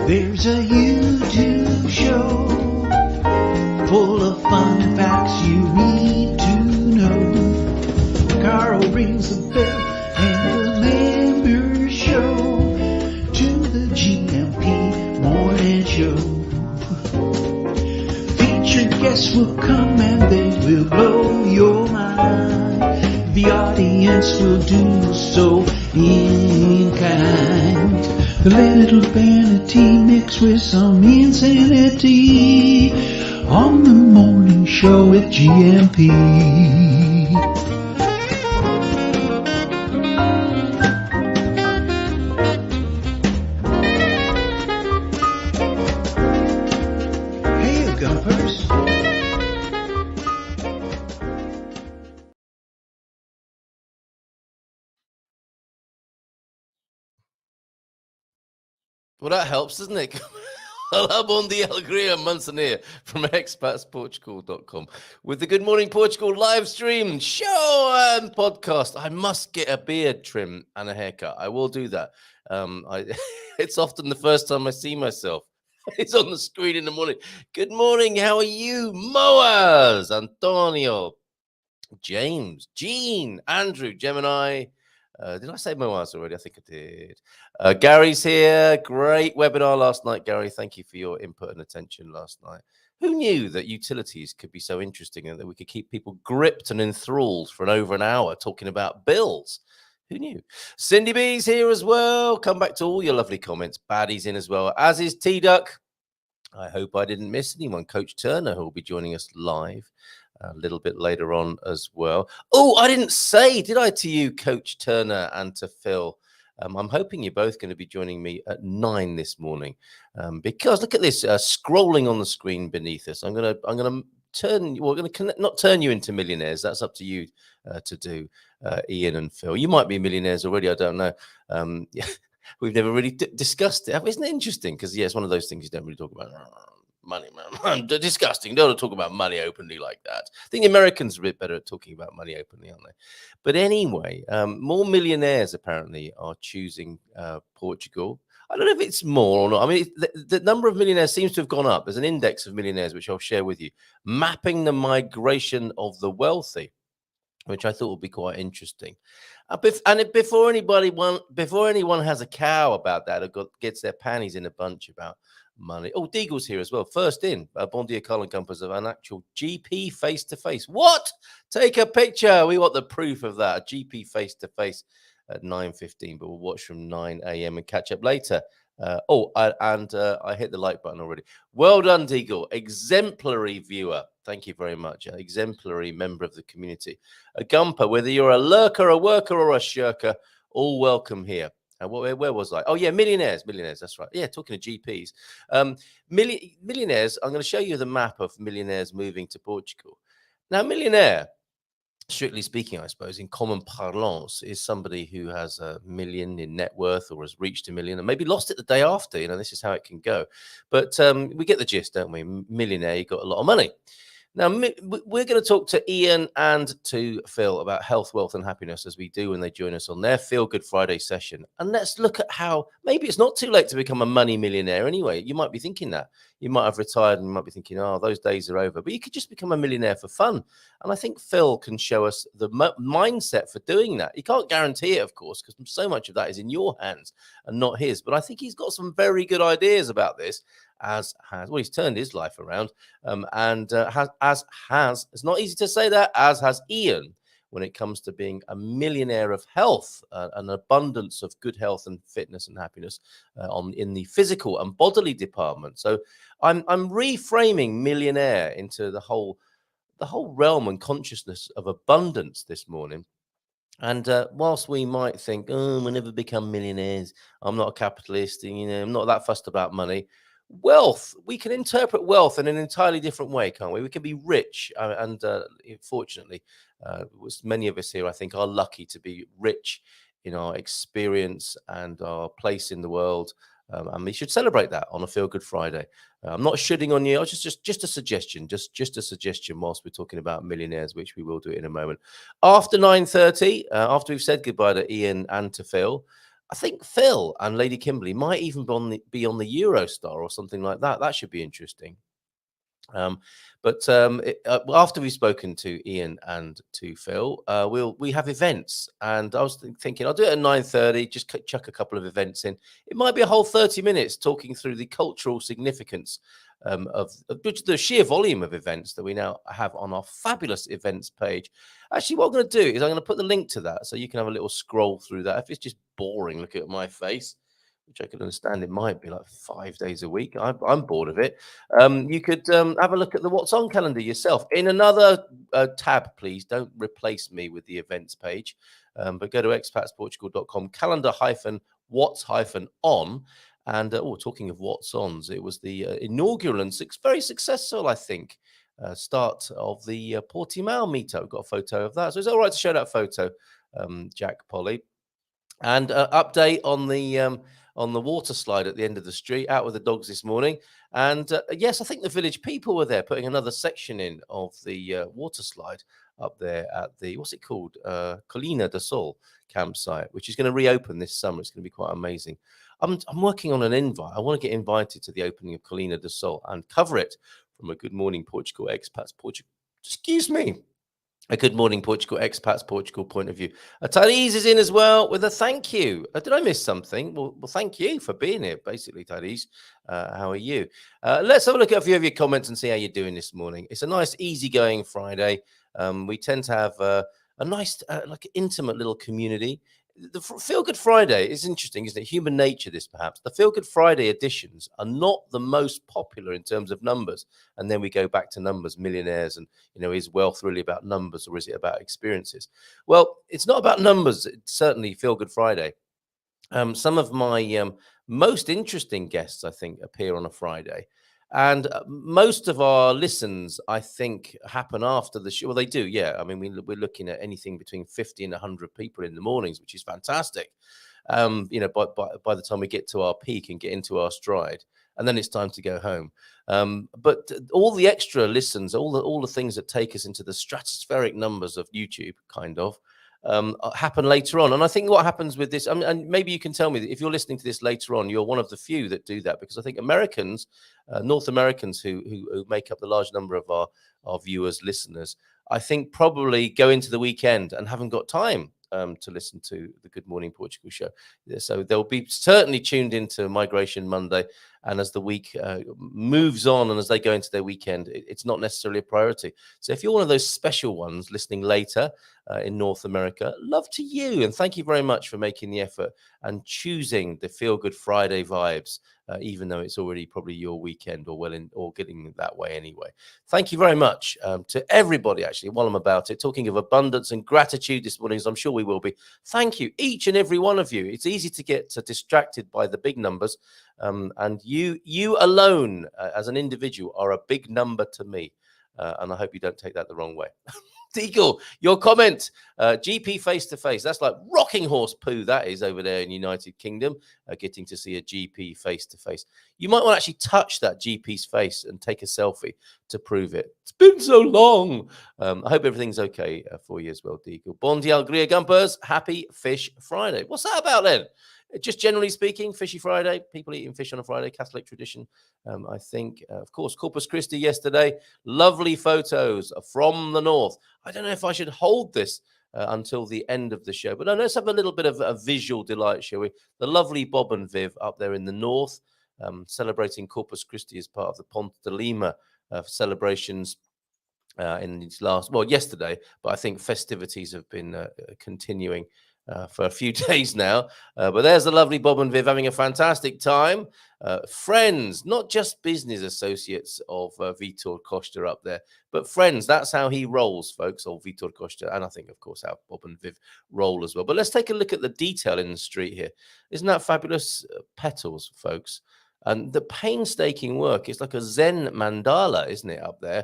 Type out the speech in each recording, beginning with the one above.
There's a YouTube show full of fun facts you need to know. Carl rings the bell and the members show to the GMP morning show. Featured guests will come and they will blow your mind. The audience will do so in kind. A little vanity mixed with some insanity on the morning show with GMP. Hey, Gumpers. Well, that helps, doesn't it? Hola, bon dia, alegria, manzanilla from expatsportugal.com with the Good Morning Portugal live stream show and podcast. I must get a beard trim and a haircut. I will do that. It's often the first time I see myself. It's on the screen in the morning. Good morning. How are you? Moaz, Antonio, James, Jean, Andrew, Gemini. Did I say Moaz already? I think I did. Gary's here. Great webinar last night, Gary. Thank you for your input and attention last night. Who knew that utilities could be so interesting and that we could keep people gripped and enthralled for over an hour talking about bills? Who knew? Cindy B's here as well. Come back to all your lovely comments. Baddie's in as well, as is T-Duck. I hope I didn't miss anyone. Coach Turner, who will be joining us live a little bit later on as well. Oh, I didn't say, did I, to you, Coach Turner, and to Phil? I'm hoping you're both going to be joining me at 9 this morning, because look at this scrolling on the screen beneath us. I'm going to turn. We're going to not turn you into millionaires. That's up to you to do, Ian and Phil. You might be millionaires already. I don't know. Yeah, we've never really discussed it. Isn't it interesting? Because yeah, it's one of those things you don't really talk about. Money, man. Disgusting. Don't talk about money openly like that. I think the Americans are a bit better at talking about money openly, aren't they? But anyway, more millionaires apparently are choosing Portugal. I don't know if it's more or not. I mean, the number of millionaires seems to have gone up. There's an index of millionaires, which I'll share with you, mapping the migration of the wealthy, which I thought would be quite interesting. Before anyone has a cow about that or gets their panties in a bunch about money. Oh, Deagle's here as well. First in, bon dia, Colin Compass, of an actual GP face-to-face. What? Take a picture. We want the proof of that. A GP face-to-face at 9:15, but we'll watch from 9 a.m. and catch up later. I hit the like button already. Well done, Deagle. Exemplary viewer. Thank you very much. An exemplary member of the community. A Gumper, whether you're a lurker, a worker, or a shirker, all welcome here. Where was I? Oh, yeah, millionaires. That's right. Yeah, talking to GPs. Millionaires, I'm going to show you the map of millionaires moving to Portugal. Now, millionaire, strictly speaking, I suppose, in common parlance, is somebody who has a million in net worth or has reached a million and maybe lost it the day after. You know, this is how it can go. But we get the gist, don't we? Millionaire, you got a lot of money. Now, we're going to talk to Ian and to Phil about health, wealth, and happiness, as we do when they join us on their Feel Good Friday session. And let's look at how maybe it's not too late to become a money millionaire anyway. You might be thinking that. You might have retired and you might be thinking, oh, those days are over. But you could just become a millionaire for fun. And I think Phil can show us the mindset for doing that. He can't guarantee it, of course, because so much of that is in your hands and not his. But I think he's got some very good ideas about this. He's turned his life around, it's not easy to say that, as has Ian, when it comes to being a millionaire of health, an abundance of good health and fitness and happiness in the physical and bodily department. So I'm reframing millionaire into the whole realm and consciousness of abundance this morning. And whilst we might think, oh, we'll never become millionaires, I'm not a capitalist, I'm not that fussed about money. Wealth, we can interpret wealth in an entirely different way, can't we? We can be rich, fortunately, many of us here, I think, are lucky to be rich in our experience and our place in the world, and we should celebrate that on a Feel Good Friday. I'm not shitting on you. I just a suggestion, just a suggestion. Whilst we're talking about millionaires, which we will do in a moment after 9:30, after we've said goodbye to Ian and to Phil. I think Phil and Lady Kimberly might even be on the Eurostar or something like that. That should be interesting. After we've spoken to Ian and to Phil, we have events, and I was thinking I'll do it at 9:30. Just chuck a couple of events in. It might be a whole 30 minutes talking through the cultural significance of the sheer volume of events that we now have on our fabulous events page. Actually, what I'm going to do is I'm going to put the link to that so you can have a little scroll through that. If it's just boring looking at my face, which I can understand it might be like 5 days a week. I'm bored of it. You could have a look at the What's On calendar yourself. In another tab, please don't replace me with the events page, but go to expatsportugal.com, calendar hyphen what's hyphen on. And talking of what's ons, it was the inaugural and very successful, I think, start of the Portimao meetup. Got a photo of that. So it's all right to show that photo, Jack Polly. And update on the water slide at the end of the street, out with the dogs this morning. And yes, I think the village people were there putting another section in of the water slide up there at the, what's it called? Colina de Sol campsite, which is going to reopen this summer. It's going to be quite amazing. I'm working on an invite. I want to get invited to the opening of Colina de Sol and cover it from a Good Morning Portugal Expats Portugal. Excuse me. A Good Morning Portugal Expats Portugal point of view. Tyrese is in as well with a thank you. Did I miss something? Well, thank you for being here, basically, Tyrese. How are you? Let's have a look at a few of your comments and see how you're doing this morning. It's a nice, easygoing Friday. We tend to have a nice, like, intimate little community. The Feel Good Friday is interesting, isn't it? Human nature, this perhaps. The Feel Good Friday editions are not the most popular in terms of numbers. And then we go back to numbers, millionaires, and, is wealth really about numbers or is it about experiences? Well, it's not about numbers. It's certainly Feel Good Friday. Some of my most interesting guests, I think, appear on a Friday. And most of our listens, I think, happen after the show. Well, they do, yeah. I mean, we're looking at anything between 50 and 100 people in the mornings, which is fantastic. By the time we get to our peak and get into our stride, and then it's time to go home. But all the extra listens, all the things that take us into the stratospheric numbers of YouTube, kind of, happen later on. And I think what happens with this, and maybe you can tell me that if you're listening to this later on, you're one of the few that do that, because I think Americans, North Americans who make up the large number of our viewers, listeners, I think probably go into the weekend and haven't got time to listen to the Good Morning Portugal show. So they'll be certainly tuned into Migration Monday. And as the week moves on and as they go into their weekend, it's not necessarily a priority. So if you're one of those special ones listening later in North America, love to you. And thank you very much for making the effort and choosing the Feel Good Friday vibes, even though it's already probably your weekend or getting that way anyway. Thank you very much to everybody, actually, while I'm about it, talking of abundance and gratitude this morning, as I'm sure we will be. Thank you, each and every one of you. It's easy to get distracted by the big numbers. And you alone, as an individual, are a big number to me. And I hope you don't take that the wrong way. Deagle, your comment, GP face-to-face. That's like rocking horse poo, that is, over there in United Kingdom, getting to see a GP face-to-face. You might want to actually touch that GP's face and take a selfie to prove it. It's been so long. I hope everything's okay for you as well, Deagle. Bon dia, alegria, gumpers. Happy Fish Friday. What's that about then? Just generally speaking, Fishy Friday, people eating fish on a Friday, Catholic tradition, I think. Of course, Corpus Christi yesterday, lovely photos from the north. I don't know if I should hold this until the end of the show, but no, let's have a little bit of a visual delight, shall we? The lovely Bob and Viv up there in the north, celebrating Corpus Christi as part of the Ponte de Lima celebrations in these yesterday, but I think festivities have been continuing for a few days now. But there's the lovely Bob and Viv having a fantastic time. Friends, not just business associates of Vitor Costa up there, but friends. That's how he rolls, folks, or Vitor Costa. And I think, of course, how Bob and Viv roll as well. But let's take a look at the detail in the street here. Isn't that fabulous? Petals, folks. And the painstaking work, it's like a Zen mandala, isn't it, up there?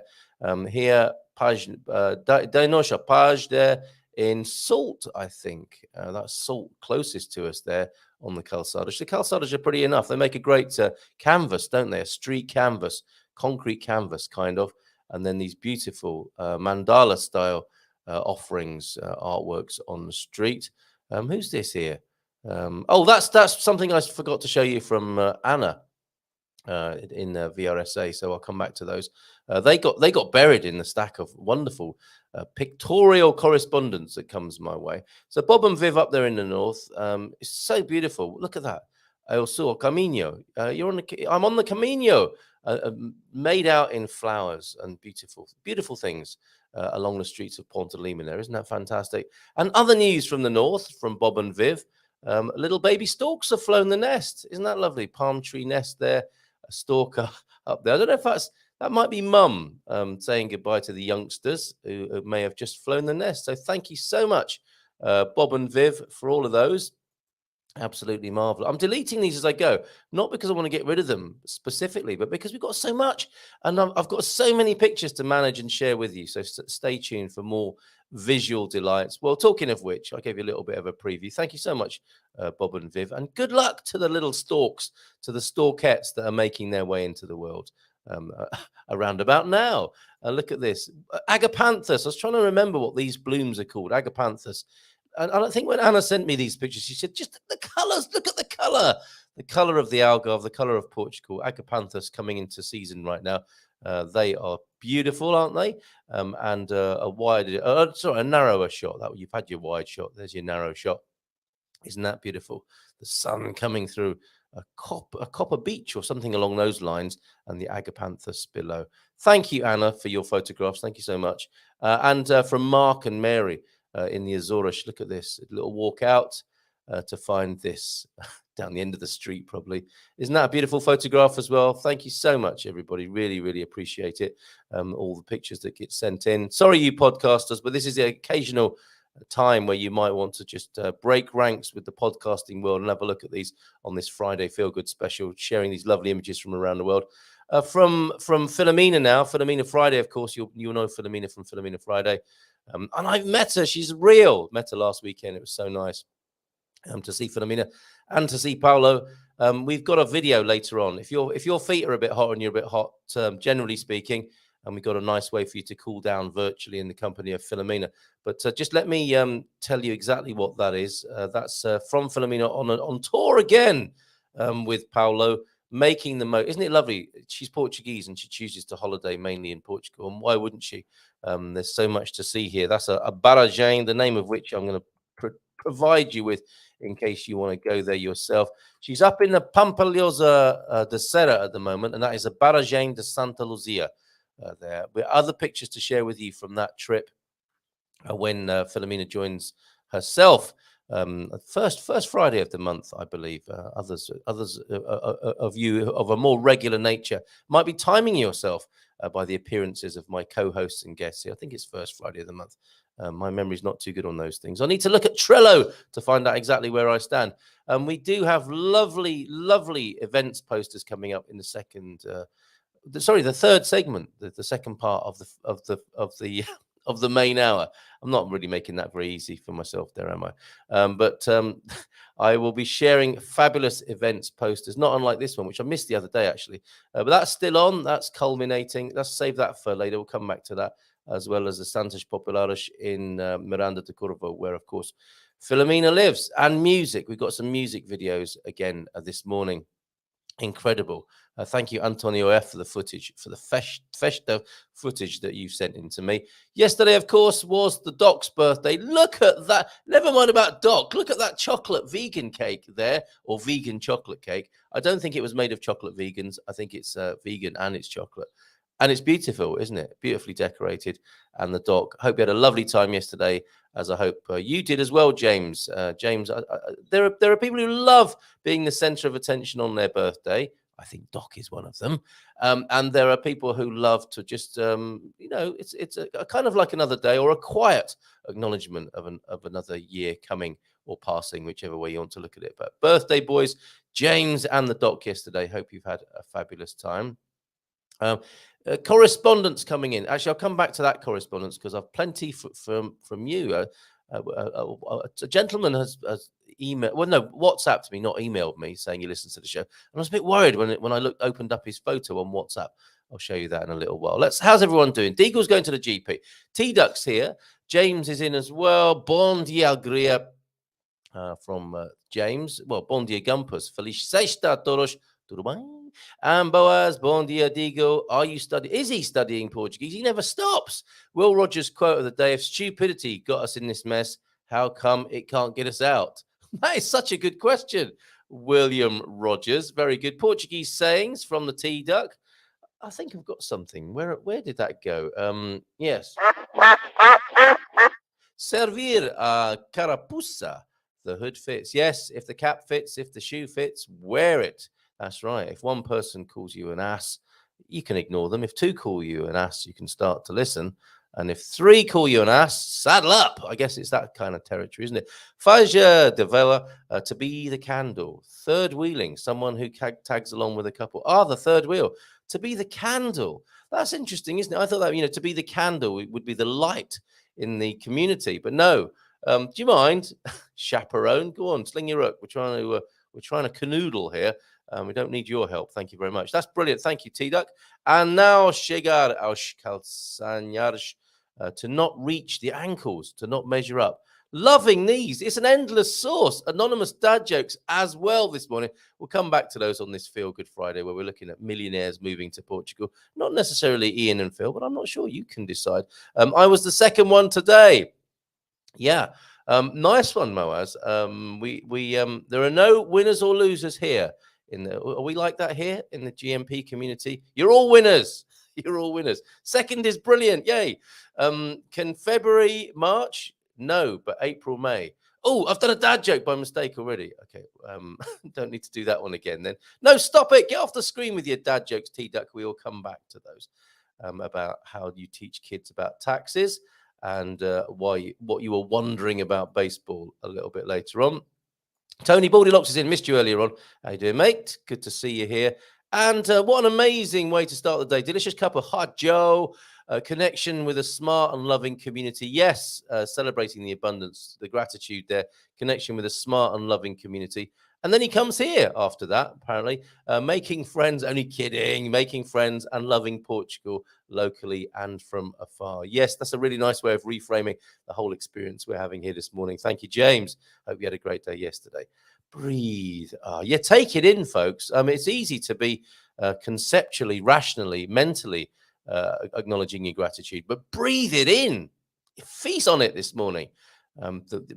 Here, Dainosha Paj there, in Salt, I think. That's Salt closest to us there on the calçadas. The calçadas are pretty enough. They make a great canvas, don't they? A street canvas, concrete canvas, kind of. And then these beautiful mandala-style offerings, artworks on the street. Who's this here? Oh, that's something I forgot to show you from Anna in VRSA. So I'll come back to those. They got buried in the stack of wonderful pictorial correspondence that comes my way. So Bob and Viv up there in the north, it's so beautiful. Look at that. El Sur Camino. I'm on the Camino, made out in flowers and beautiful things along the streets of Ponte Lima. There, isn't that fantastic? And other news from the north, from Bob and Viv. Little baby storks have flown the nest. Isn't that lovely? Palm tree nest there. A stalker up there. I don't know if that might be mum saying goodbye to the youngsters who may have just flown the nest. So thank you so much, Bob and Viv, for all of those. Absolutely marvelous. I'm deleting these as I go, not because I want to get rid of them specifically, but because we've got so much, and I've got so many pictures to manage and share with you. So stay tuned for more visual delights. Well, talking of which, I gave you a little bit of a preview. Thank you so much, Bob and Viv, and good luck to the little storks, to the storkettes that are making their way into the world around about now. Look at this, agapanthus. I was trying to remember what these blooms are called. Agapanthus. And I think when Anna sent me these pictures, she said, just the colors, look at the color of the algarve, the color of Portugal, agapanthus coming into season right now. They are beautiful, aren't they? And a narrower shot. That you've had your wide shot. There's your narrow shot. Isn't that beautiful? The sun coming through a copper beach or something along those lines, and the agapanthus below. Thank you, Anna, for your photographs. Thank you so much. And from Mark and Mary. In the Azores, look at this, a little walk out to find this down the end of the street, probably. Isn't that a beautiful photograph as well? Thank you so much, everybody. Really, really appreciate it. All the pictures that get sent in. Sorry, you podcasters, but this is the occasional time where you might want to just break ranks with the podcasting world and have a look at these on this Friday Feel Good special, sharing these lovely images from around the world. From Philomena now, Philomena Friday, of course, you'll know Philomena from Philomena Friday. And I've met her. She's real. Met her last weekend. It was so nice to see Philomena and to see Paolo. We've got a video later on. If your feet are a bit hot and you're a bit hot, generally speaking, and we've got a nice way for you to cool down virtually in the company of Philomena. But just let me tell you exactly what that is. That's from Philomena on tour again with Paolo. Making the most, isn't it lovely? She's Portuguese and she chooses to holiday mainly in Portugal, and why wouldn't she? There's so much to see here. That's a barragem, the name of which I'm going to provide you with in case you want to go there yourself. She's up in the Pampalhosa de Serra at the moment, and that is a barragem de Santa Luzia there. With other pictures to share with you from that trip when Philomena joins herself. First Friday of the month, I believe. Others of you of a more regular nature might be timing yourself by the appearances of my co-hosts and guests. I think it's first Friday of the month. My memory's not too good on those things. I need to look at Trello to find out exactly where I stand. We do have lovely events posters coming up in the second. The third segment, the second part of the main hour. I'm not really making that very easy for myself there, am I? But I will be sharing fabulous events posters, not unlike this one, which I missed the other day, actually. But that's still on. That's culminating. Let's save that for later. We'll come back to that, as well as the Santos Populares in Miranda de Corvo, where, of course, Philomena lives. And music. We've got some music videos again this morning. Incredible. Thank you, Antonio F, for the footage, for the festa footage that you've sent in to me. Yesterday, of course, was the Doc's birthday. Look at that. Never mind about Doc. Look at that chocolate vegan cake there, or vegan chocolate cake. I don't think it was made of chocolate vegans. I think it's vegan and it's chocolate. And it's beautiful, isn't it? Beautifully decorated. And the Doc, hope you had a lovely time yesterday, as I hope you did as well, James. James, there are people who love being the center of attention on their birthday. I think Doc is one of them. And there are people who love to just, it's a kind of like another day, or a quiet acknowledgement of another year coming or passing, whichever way you want to look at it. But birthday boys, James and the Doc yesterday. Hope you've had a fabulous time. Correspondence coming in. Actually, I'll come back to that correspondence because I've plenty from you. A gentleman has WhatsApped me, not emailed me, saying he listens to the show. And I was a bit worried when I opened up his photo on WhatsApp. I'll show you that in a little while. How's everyone doing? Deagle's going to the GP. T-Duck's here. James is in as well. Bon dia, Alegria. from James. Well, bom dia, Gumpus. Feliz sexta a todos. Tudo bem? And Boaz, bom dia, Digo. Are you studying? Is he studying Portuguese? He never stops. Will Rogers' quote of the day: if stupidity got us in this mess, how come it can't get us out? That is such a good question, William Rogers. Very good. Portuguese sayings from the Tea Duck. I think I've got something. Where did that go? Yes. Servir a carapuça. The hood fits. Yes, if the cap fits, if the shoe fits, wear it. That's right. If one person calls you an ass, you can ignore them. If two call you an ass, you can start to listen. And if three call you an ass, saddle up. I guess it's that kind of territory, isn't it? Faja de vela, to be the candle. Third wheeling, someone who tags along with a couple. The third wheel. To be the candle. That's interesting, isn't it? I thought that, to be the candle would be the light in the community, but no. Do you mind, chaperone? Go on, sling your hook. We're trying to canoodle here. We don't need your help. Thank you very much. That's brilliant. Thank you, T Duck. And now chegar aos calçanhares, to not reach the ankles, to not measure up. Loving these. It's an endless source. Anonymous dad jokes as well this morning. We'll come back to those on this Feel Good Friday, where we're looking at millionaires moving to Portugal. Not necessarily Ian and Phil, but I'm not sure. You can decide. I was the second one today. Yeah. Nice one, Moaz. There are no winners or losers here. Are we like that here in the GMP community? You're all winners. You're all winners. Second is brilliant. Yay. Can February, March? No, but April, May. Oh, I've done a dad joke by mistake already. Okay. Don't need to do that one again then. No, stop it. Get off the screen with your dad jokes, T-Duck. We will come back to those about how you teach kids about taxes and what you were wondering about baseball a little bit later on. Tony Baldylocks is in. Missed you earlier on. How you doing, mate? Good to see you here. And what an amazing way to start the day. Delicious cup of hot Joe. Connection with a smart and loving community. Yes, celebrating the abundance, the gratitude there. Connection with a smart and loving community. And then he comes here after that, apparently, making friends, only kidding, making friends and loving Portugal locally and from afar. Yes, that's a really nice way of reframing the whole experience we're having here this morning. Thank you, James. Hope you had a great day yesterday. Breathe. Take it in, folks. It's easy to be conceptually, rationally, mentally acknowledging your gratitude, but breathe it in. Feast on it this morning.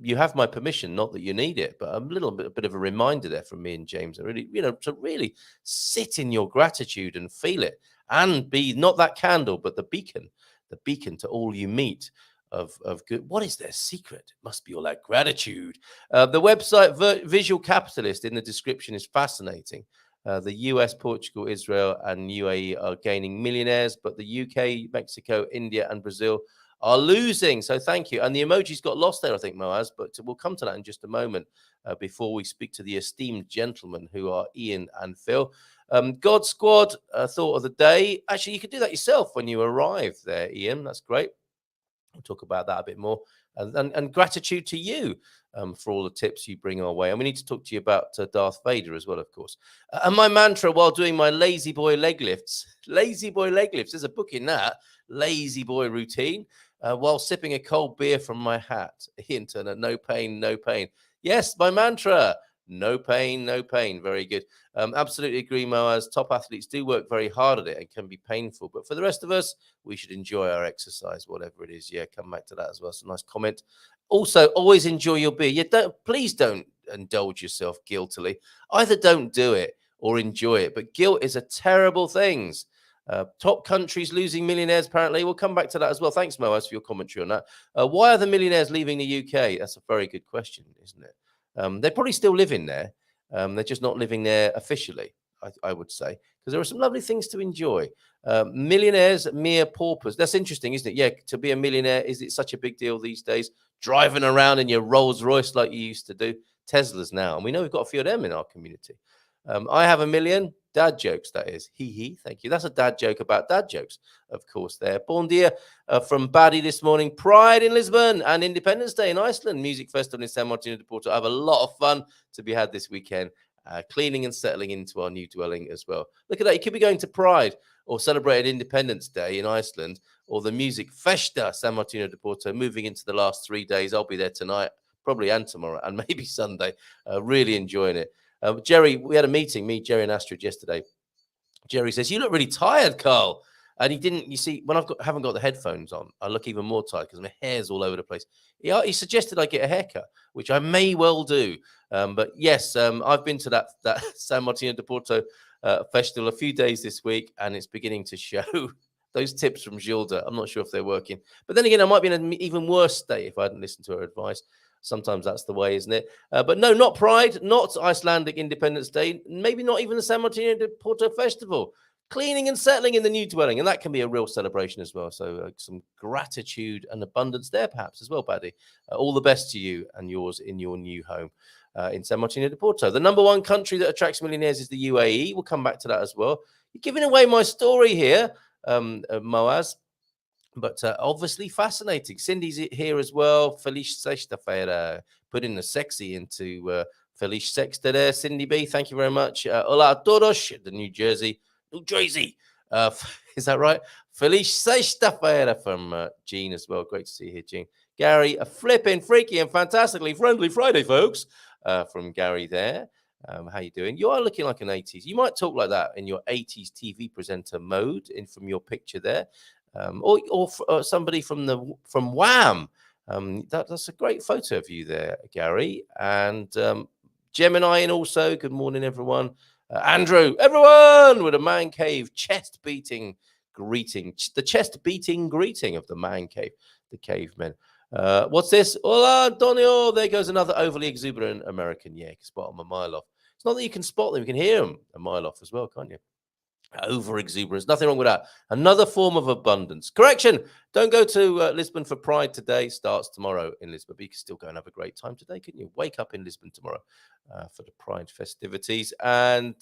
You have my permission, not that you need it, but a bit of a reminder there from me and James. Really, to really sit in your gratitude and feel it, and be not that candle, but the beacon to all you meet of good. What is their secret? It must be all that gratitude. The website Visual Capitalist in the description is fascinating. The US, Portugal, Israel, and UAE are gaining millionaires, but the UK, Mexico, India, and Brazil are losing. So thank you. And the emojis got lost there, I think, Moaz, but we'll come to that in just a moment before we speak to the esteemed gentlemen who are Ian and Phil. God Squad, thought of the day. Actually, you could do that yourself when you arrive there, Ian. That's great. We'll talk about that a bit more. And gratitude to you for all the tips you bring our way. And we need to talk to you about Darth Vader as well, of course. And my mantra while doing my lazy boy leg lifts. Lazy boy leg lifts. There's a book in that. Lazy boy routine. While sipping a cold beer from my hat. Ian Turner, no pain, no pain. Yes, my mantra. No pain, no pain. Very good. Absolutely agree, Moaz. Top athletes do work very hard at it and can be painful. But for the rest of us, we should enjoy our exercise, whatever it is. Yeah, come back to that as well. It's a nice comment. Also, always enjoy your beer. Please don't indulge yourself guiltily. Either don't do it or enjoy it. But guilt is a terrible thing. Top countries losing millionaires, apparently. We'll come back to that as well. Thanks, Moaz, for your commentary on that. Why are the millionaires leaving the UK? That's a very good question, isn't it? They're probably still living there. They're just not living there officially, I would say, because there are some lovely things to enjoy. Millionaires, mere paupers. That's interesting, isn't it? Yeah, to be a millionaire, is it such a big deal these days? Driving around in your Rolls Royce like you used to do. Teslas now. And we know we've got a few of them in our community. I have $1 million. Dad jokes, that is. Hee. Thank you. That's a dad joke about dad jokes, of course, there. Bon dia from Baddy this morning. Pride in Lisbon and Independence Day in Iceland. Music Festival in San Martino de Porto. I have a lot of fun to be had this weekend. Cleaning and settling into our new dwelling as well. Look at that. You could be going to Pride or celebrating Independence Day in Iceland or the Music Festa San Martino de Porto. Moving into the last 3 days. I'll be there tonight. probably, and tomorrow, and maybe Sunday. Really enjoying it. Jerry, we had a meeting, me, Jerry, and Astrid yesterday. Jerry says, "You look really tired, Carl." And he didn't. You see, when haven't got the headphones on, I look even more tired because my hair's all over the place. He suggested I get a haircut, which I may well do. But yes, I've been to that San Martino de Porto festival a few days this week, and it's beginning to show. Those tips from Gilda, I'm not sure if they're working. But then again, I might be in an even worse state if I hadn't listened to her advice. Sometimes that's the way, isn't it? But no, not Pride, not Icelandic Independence Day, maybe not even the San Martino de Porto Festival. Cleaning and settling in the new dwelling, and that can be a real celebration as well. So some gratitude and abundance there, perhaps, as well, Paddy. All the best to you and yours in your new home in San Martino de Porto. The number one country that attracts millionaires is the UAE. We'll come back to that as well. You're giving away my story here, Moaz. But obviously fascinating. Cindy's here as well. Feliz sexta-feira. Putting the sexy into Feliz Sexta there. Cindy B, thank you very much. Hola a todos, the New Jersey. Is that right? Feliz sexta-feira from Jean as well. Great to see you here, Jean. Gary, a flipping, freaky, and fantastically friendly Friday, folks. From Gary there. How you doing? You are looking like an 80s. You might talk like that in your 80s TV presenter mode from your picture there. Or somebody from Wham. That's a great photo of you there, Gary. And Gemini, and also good morning, everyone. Andrew, everyone, with a man cave chest beating greeting, the chest beating greeting of the man cave, the cavemen. What's this? Hola, Antonio. There goes another overly exuberant American. Yeah, you can spot them a mile off. It's not that you can spot them, you can hear them a mile off as well, can't you? Over exuberance, nothing wrong with that. Another form of abundance. Correction, don't go to Lisbon for Pride today. Starts tomorrow in Lisbon, but you can still go and have a great time today, couldn't you? Wake up in Lisbon tomorrow for the Pride festivities. And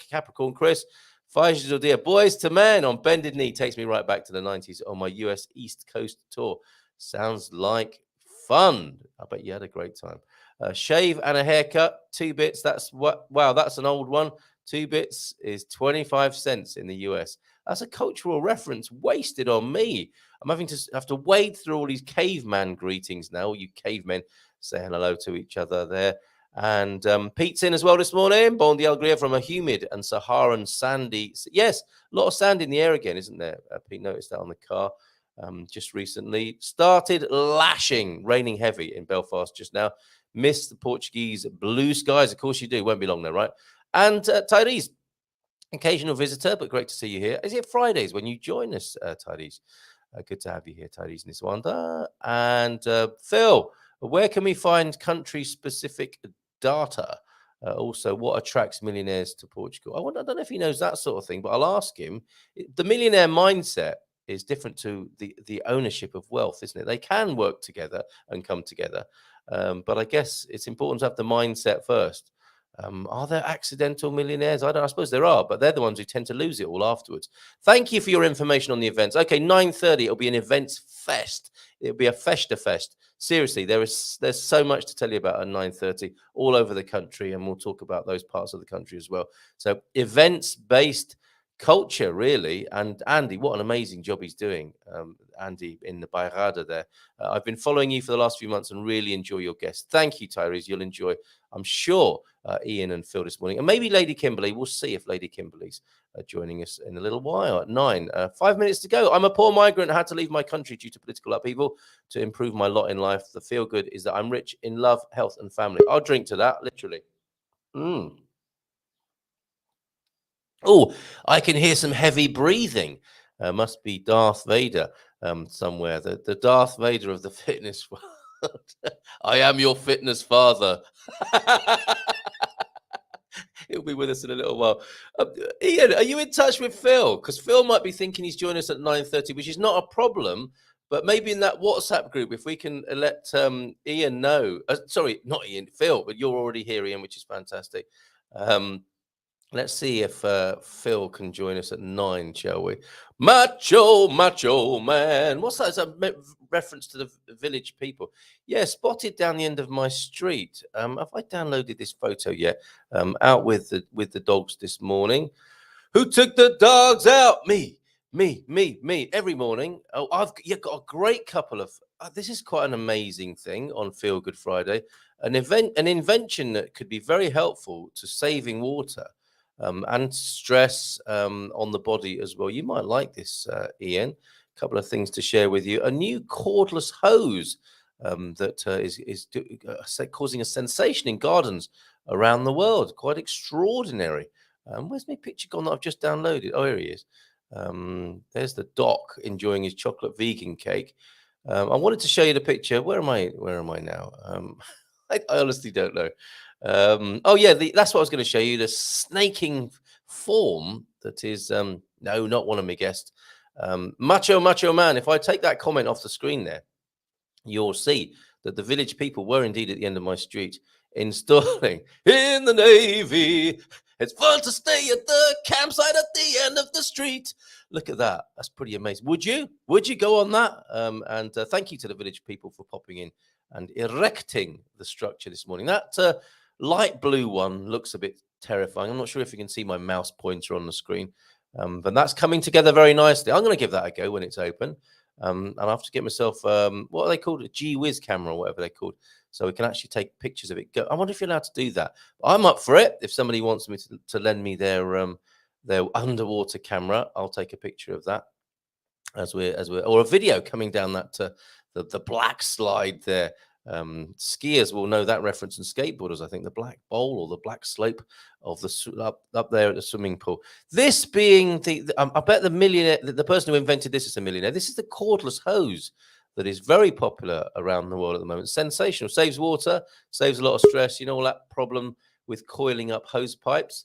Capricorn Chris, Faiz dear, Boys to Men on Bended Knee takes me right back to the 90s on my US East Coast tour. Sounds like fun. I bet you had a great time. Shave and a haircut, 2 bits. That's what? Wow, that's an old one. 2 bits is 25 cents in the US. That's a cultural reference wasted on me. I'm having to wade through all these caveman greetings now. All you cavemen saying hello to each other there. And Pete's in as well this morning. Bon dia alegria from a humid and Saharan sandy. Yes, a lot of sand in the air again, isn't there? Pete noticed that on the car just recently. Started lashing, raining heavy in Belfast just now. Missed the Portuguese blue skies. Of course you do. Won't be long though, right? And Tyrese, occasional visitor, but great to see you here. Is it Fridays when you join us, Tyrese? Good to have you here, Tyrese Niswanda. And Phil, where can we find country-specific data? Also, what attracts millionaires to Portugal? I don't know if he knows that sort of thing, but I'll ask him. The millionaire mindset is different to the ownership of wealth, isn't it? They can work together and come together. But I guess it's important to have the mindset first. Are there accidental millionaires? I suppose there are, but they're the ones who tend to lose it all afterwards. Thank you for your information on the events. Okay, 9:30, it'll be an events fest. It'll be a festa fest. Seriously, there's so much to tell you about at 9:30 all over the country, and we'll talk about those parts of the country as well. So events-based culture, really. And Andy, what an amazing job he's doing. Andy in the Bairrada there. I've been following you for the last few months and really enjoy your guests. Thank you, Tyrese. You'll enjoy, I'm sure, Ian and Phil this morning. And maybe Lady Kimberly. We'll see if Lady Kimberly's joining us in a little while at 9. 5 minutes to go. I'm a poor migrant. I had to leave my country due to political upheaval to improve my lot in life. The feel good is that I'm rich in love, health, and family. I'll drink to that, literally. Oh, I can hear some heavy breathing. Must be Darth Vader somewhere. The Darth Vader of the fitness world. I am your fitness father. He'll be with us in a little while. Ian, are you in touch with Phil? Because Phil might be thinking he's joining us at 9:30, which is not a problem. But maybe in that WhatsApp group, if we can let Ian know. Sorry, not Ian, Phil, but you're already here, Ian, which is fantastic. Let's see if Phil can join us at 9, shall we? Macho man. What's that? Is that a reference to the village people? Yeah, spotted down the end of my street. Have I downloaded this photo yet? Out with the dogs this morning. Who took the dogs out? Me. Me, every morning. Oh, I've got a great couple of. This is quite an amazing thing on Feel Good Friday. An invention that could be very helpful to saving water and stress on the body as well. You might like this, Ian. A couple of things to share with you. A new cordless hose that is causing a sensation in gardens around the world. Quite extraordinary. Where's my picture gone that I've just downloaded? Oh, here he is. There's the doc enjoying his chocolate vegan cake. I wanted to show you the picture. Where am I? Where am I now? I honestly don't know. Oh yeah, that's what I was going to show you. The snaking form that is no, not one of my guests. Macho Man. If I take that comment off the screen there, you'll see that the village people were indeed at the end of my street installing in the Navy. It's fun to stay at the campsite at the end of the street. Look at that. That's pretty amazing. Would you? Would you go on that? And thank you to the village people for popping in and erecting the structure this morning. That light blue one looks a bit terrifying. I'm not sure if you can see my mouse pointer on the screen, but that's coming together very nicely. I'm going to give that a go when it's open. And I have to get myself, what are they called? A G-Wiz camera or whatever they're called. So we can actually take pictures of it. I wonder if you're allowed to do that. I'm up for it. If somebody wants me to lend me their underwater camera, I'll take a picture of that as we're or a video coming down that the black slide there. Skiers will know that reference, and skateboarders, I think, the black bowl or the black slope of the up there at the swimming pool. This being I bet the millionaire, the person who invented this is a millionaire. This is the cordless hose that is very popular around the world at the moment. Sensational, saves water, saves a lot of stress. You know, all that problem with coiling up hose pipes.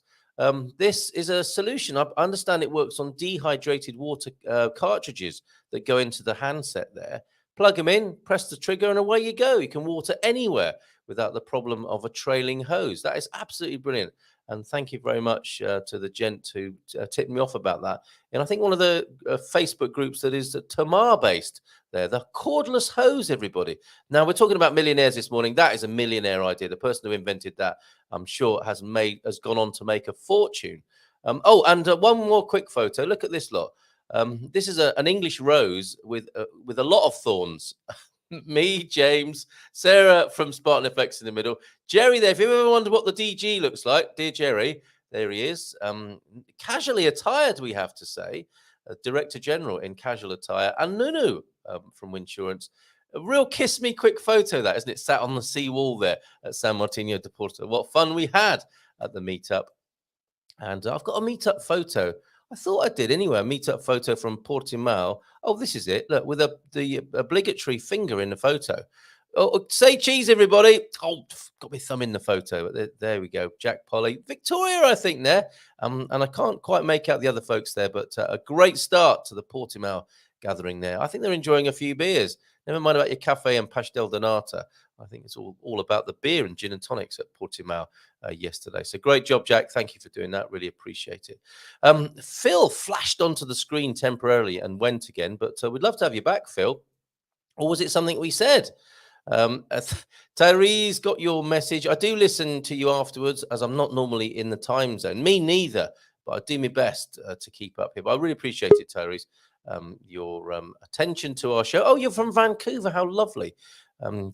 This is a solution. I understand it works on dehydrated water cartridges that go into the handset there. Plug them in, press the trigger, and away you go. You can water anywhere without the problem of a trailing hose. That is absolutely brilliant. And thank you very much to the gent who tipped me off about that. And I think one of the Facebook groups that is Tamar-based there, the cordless hose, everybody. Now, we're talking about millionaires this morning. That is a millionaire idea. The person who invented that, I'm sure, has gone on to make a fortune. And one more quick photo. Look at this lot. This is an English rose with a lot of thorns. Me, James, Sarah from Spartan Effects in the middle, Jerry there. If you ever wonder what the DG looks like, dear Jerry, there he is. Casually attired, we have to say, Director General in casual attire, and Nunu from Winsurance. A real kiss me quick photo, that isn't it? Sat on the sea wall there at San Martino de Porto. What fun we had at the meetup. And I've got a meetup photo. I thought I did anyway. A meetup photo from Portimao. Oh, this is it. Look, with the obligatory finger in the photo. Oh, say cheese, everybody. Oh, got my thumb in the photo. There we go. Jack Polly. Victoria, I think, there. And I can't quite make out the other folks there, but a great start to the Portimao gathering there. I think they're enjoying a few beers. Never mind about your cafe and pastel de nata. I think it's all about the beer and gin and tonics at Portimao yesterday. So great job, Jack. Thank you for doing that. Really appreciate it. Phil flashed onto the screen temporarily and went again, but we'd love to have you back, Phil. Or was it something we said? Tyrese got your message. I do listen to you afterwards, as I'm not normally in the time zone. Me neither, but I do my best to keep up here. But I really appreciate it, Tyrese, your attention to our show. Oh, you're from Vancouver. How lovely.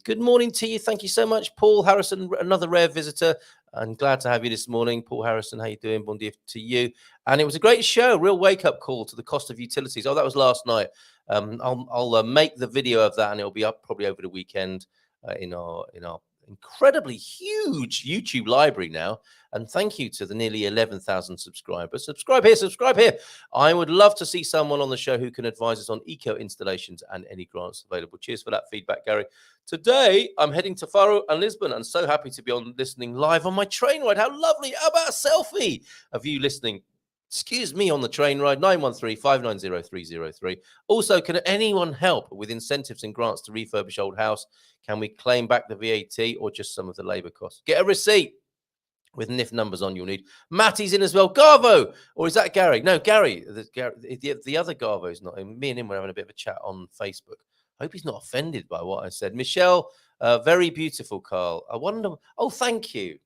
Good morning to you. Thank you so much, Paul Harrison, another rare visitor. I'm glad to have you this morning. Paul Harrison, how you doing? Bon dia to you. And it was a great show, real wake-up call to the cost of utilities. Oh, that was last night. I'll make the video of that, and it'll be up probably over the weekend in our incredibly huge YouTube library now. And thank you to the nearly 11,000 subscribers. Subscribe here, subscribe here. I would love to see someone on the show who can advise us on eco installations and any grants available. Cheers for that feedback, Gary. Today, I'm heading to Faro and Lisbon, and so happy to be listening live on my train ride. How lovely. How about a selfie of you listening? Excuse me, on the train ride, 913-590-303. Also, can anyone help with incentives and grants to refurbish old house? Can we claim back the VAT or just some of the labour costs? Get a receipt with NIF numbers on you'll need. Matty's in as well. Garvo! Or is that Gary? No, Gary. The other Garvo's not in. Me and him were having a bit of a chat on Facebook. I hope he's not offended by what I said. Michelle, very beautiful, Carl. I wonder. Oh, thank you.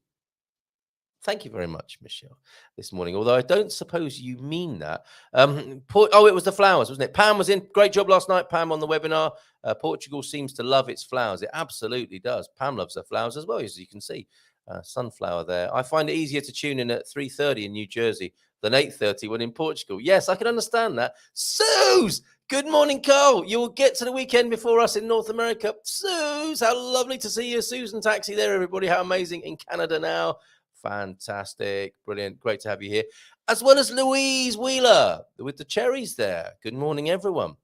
Thank you very much, Michelle, this morning. Although I don't suppose you mean that. It was the flowers, wasn't it? Pam was in. Great job last night, Pam, on the webinar. Portugal seems to love its flowers. It absolutely does. Pam loves her flowers as well, as you can see. Sunflower there. I find it easier to tune in at 3:30 in New Jersey than 8:30 when in Portugal. Yes, I can understand that. Suze! Good morning, Carl. You'll get to the weekend before us in North America. Suze, how lovely to see you. Susan Taxi there, everybody. How amazing. In Canada now. Fantastic. Brilliant. Great to have you here. As well as Louise Wheeler with the cherries there. Good morning, everyone.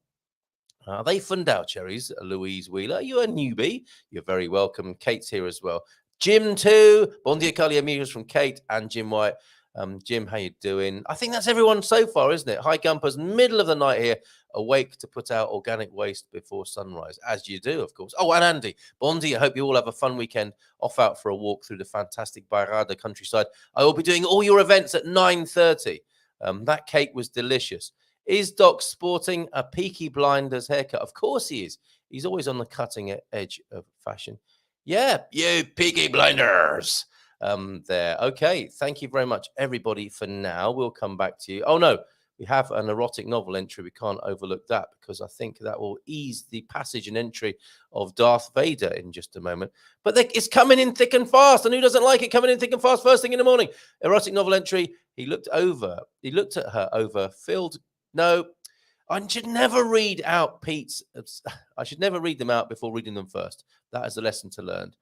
Are they Fundau cherries, Louise Wheeler? Are you a newbie? You're very welcome. Kate's here as well. Jim too. Bon dia, Carly amigos from Kate and Jim White. Jim, how you doing? I think that's everyone so far, isn't it? Hi, Gumpers, middle of the night here, awake to put out organic waste before sunrise, as you do, of course. Oh, and Andy, bon dia. I hope you all have a fun weekend off out for a walk through the fantastic Bairrada countryside. I will be doing all your events at 9:30. That cake was delicious. Is Doc sporting a Peaky Blinders haircut? Of course he is. He's always on the cutting edge of fashion. Yeah, you Peaky Blinders. There. Okay. Thank you very much, everybody, for now. We'll come back to you. Oh, no. We have an erotic novel entry. We can't overlook that because I think that will ease the passage and entry of Darth Vader in just a moment. But it's coming in thick and fast. And who doesn't like it coming in thick and fast first thing in the morning? Erotic novel entry. He looked at her over filled. No, I should never read out Pete's. I should never read them out before reading them first. That is a lesson to learn.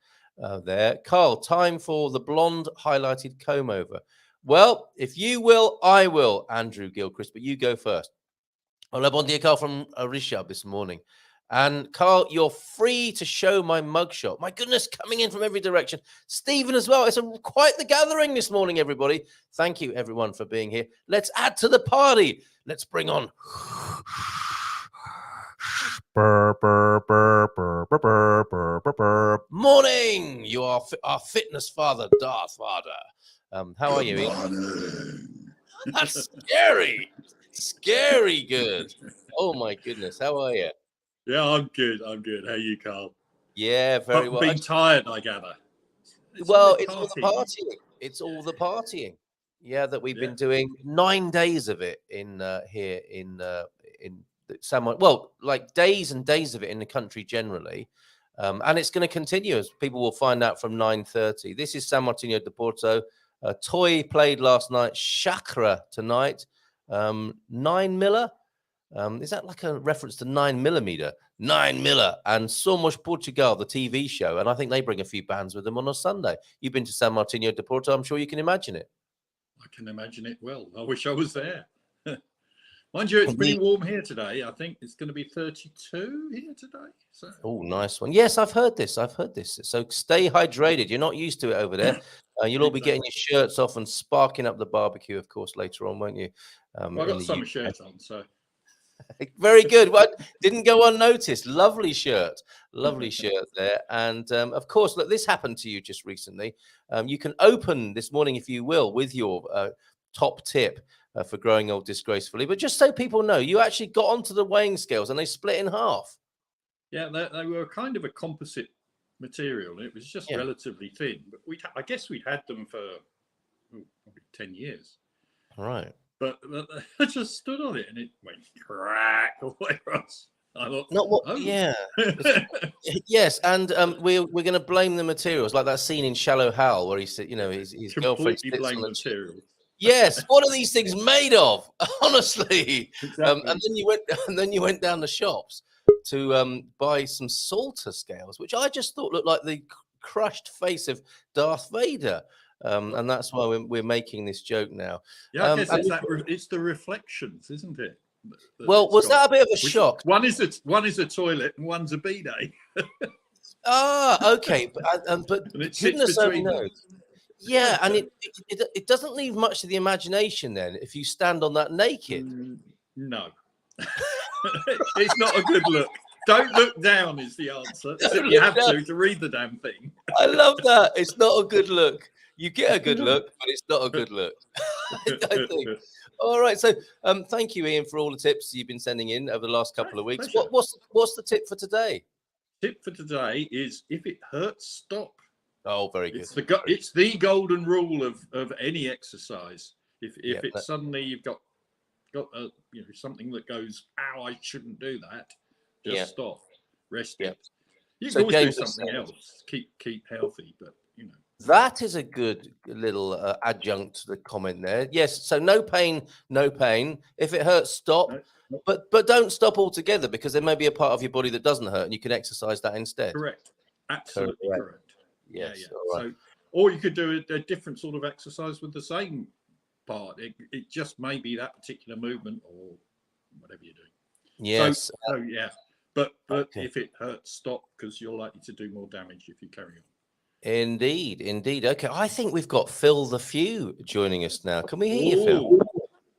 There. Carl, time for the blonde highlighted comb over. Well, if you will, I will, Andrew Gilchrist, but you go first. Hola, bon dia, Carl from Rishab this morning. And Carl, you're free to show my mugshot. My goodness, coming in from every direction. Stephen as well. It's quite the gathering this morning, everybody. Thank you, everyone, for being here. Let's add to the party. Let's bring on... Morning! You are our fitness father, Darth Vader. How are you, Ian? That's scary. Scary good. Oh, my goodness. How are you? Yeah, I'm good. I'm good. How are you, Carl? Yeah, very well. Being tired, I gather. It's all the partying. It's all the partying. Yeah, that we've been doing 9 days of it in here in somewhat, well, like days and days of it in the country generally. And it's going to continue, as people will find out from 9:30. This is San Martino de Porto. Toy played last night. Chakra tonight. 9 Miller. Is that like a reference to 9mm? 9 Miller and Somos Portugal, the TV show. And I think they bring a few bands with them on a Sunday. You've been to San Martino de Porto. I'm sure you can imagine it. I can imagine it well. I wish I was there. Mind you, it's pretty warm here today. I think it's going to be 32 here today. So. Oh, nice one. Yes, I've heard this. So stay hydrated. You're not used to it over there. You'll all be getting your shirts off and sparking up the barbecue, of course, later on, won't you? Well, I've got summer shirts on, so. Very good. Well, didn't go unnoticed. Lovely shirt there. And of course, look, this happened to you just recently. You can open this morning, if you will, with your top tip for growing old disgracefully. But just so people know, you actually got onto the weighing scales and they split in half. Yeah, they were kind of a composite material. It was just relatively thin. But I guess we'd had them for probably 10 years. Right. But I just stood on it and it went crack all the way across. I thought, yeah. Yes, and we're going to blame the materials, like that scene in Shallow Hal where he said, his girlfriend sits blame on the materials. Yes, what are these things made of? Honestly, exactly. And then you went down the shops to buy some Salter scales, which I just thought looked like the crushed face of Darth Vader. And that's why we're making this joke now. Yeah, I guess it's the reflections, isn't it? Well, was that a bit of a shock? One is a toilet and one's a bidet. Okay, but goodness only knows. Yeah, and it doesn't leave much to the imagination then if you stand on that naked. No, it's not a good look. Don't look down is the answer. You have to read the damn thing. I love that. It's not a good look. You get a good look, but it's not a good look. I think. All right. So thank you, Ian, for all the tips you've been sending in over the last couple of weeks. What's the tip for today? Tip for today is if it hurts, stop. Oh, very good. It's the golden rule of any exercise. If it's suddenly you've got something that goes, "Ow, I shouldn't do that," just stop, rest it. You can always do something else. Keep healthy, but that is a good little adjunct to the comment there. Yes, so no pain, no pain. If it hurts, stop. No. But don't stop altogether, because there may be a part of your body that doesn't hurt, and you can exercise that instead. Correct. Absolutely correct. Yes. Yeah. Right. So, or you could do a different sort of exercise with the same part. It just may be that particular movement or whatever you're doing. Yes. So yeah. But if it hurts, stop, because you're likely to do more damage if you carry on. Indeed. Okay, I think we've got Phil the Few joining us now. Can we hear you, Phil?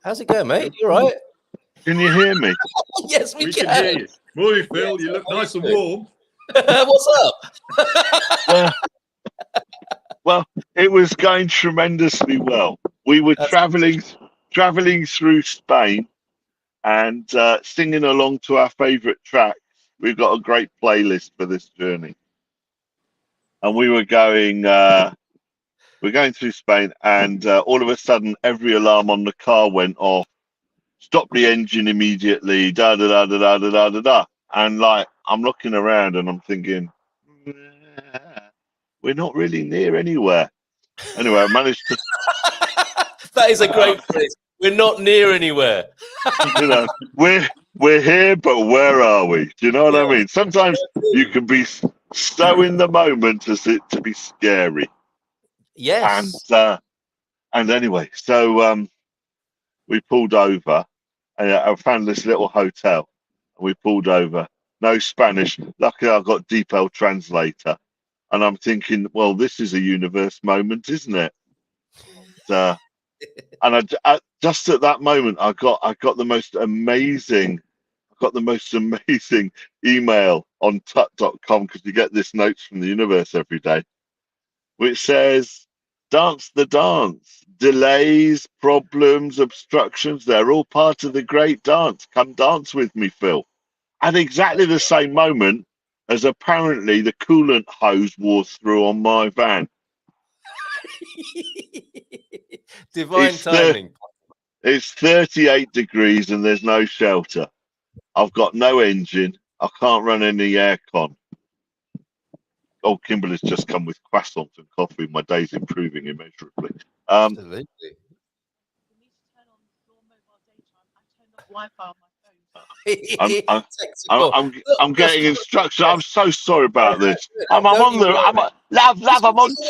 How's it going, mate? You all right? Can you hear me? Yes, we can hear you. Morning, Phil. You look nice and warm. What's up? Well, it was going tremendously well. We were traveling through Spain and singing along to our favorite tracks. We've got a great playlist for this journey. And we were going through Spain, and all of a sudden, every alarm on the car went off. Stop the engine immediately. Da da da da da da da da da. And like, I'm looking around and I'm thinking, we're not really near anywhere. Anyway, I managed to. That is a great phrase. We're not near anywhere. We're here, but where are we? Do you know what I mean? Sometimes you can be so in the moment as it to be scary. Yes. And anyway, so we pulled over. I found this little hotel. And we pulled over. No Spanish. Luckily, I've got DeepL translator. And I'm thinking, well, this is a universe moment, isn't it? And I just at that moment, I got the most amazing email on tut.com, because you get this notes from the universe every day, which says, dance the dance. Delays, problems, obstructions, they're all part of the great dance. Come dance with me, Phil. At exactly the same moment as apparently the coolant hose wore through on my van. Divine timing. It's 38 degrees and there's no shelter. I've got no engine. I can't run any aircon. Oh, Kimberly's just come with croissants and coffee. My day's improving immeasurably. Absolutely. I'm getting instructions. I'm so sorry about this. I'm on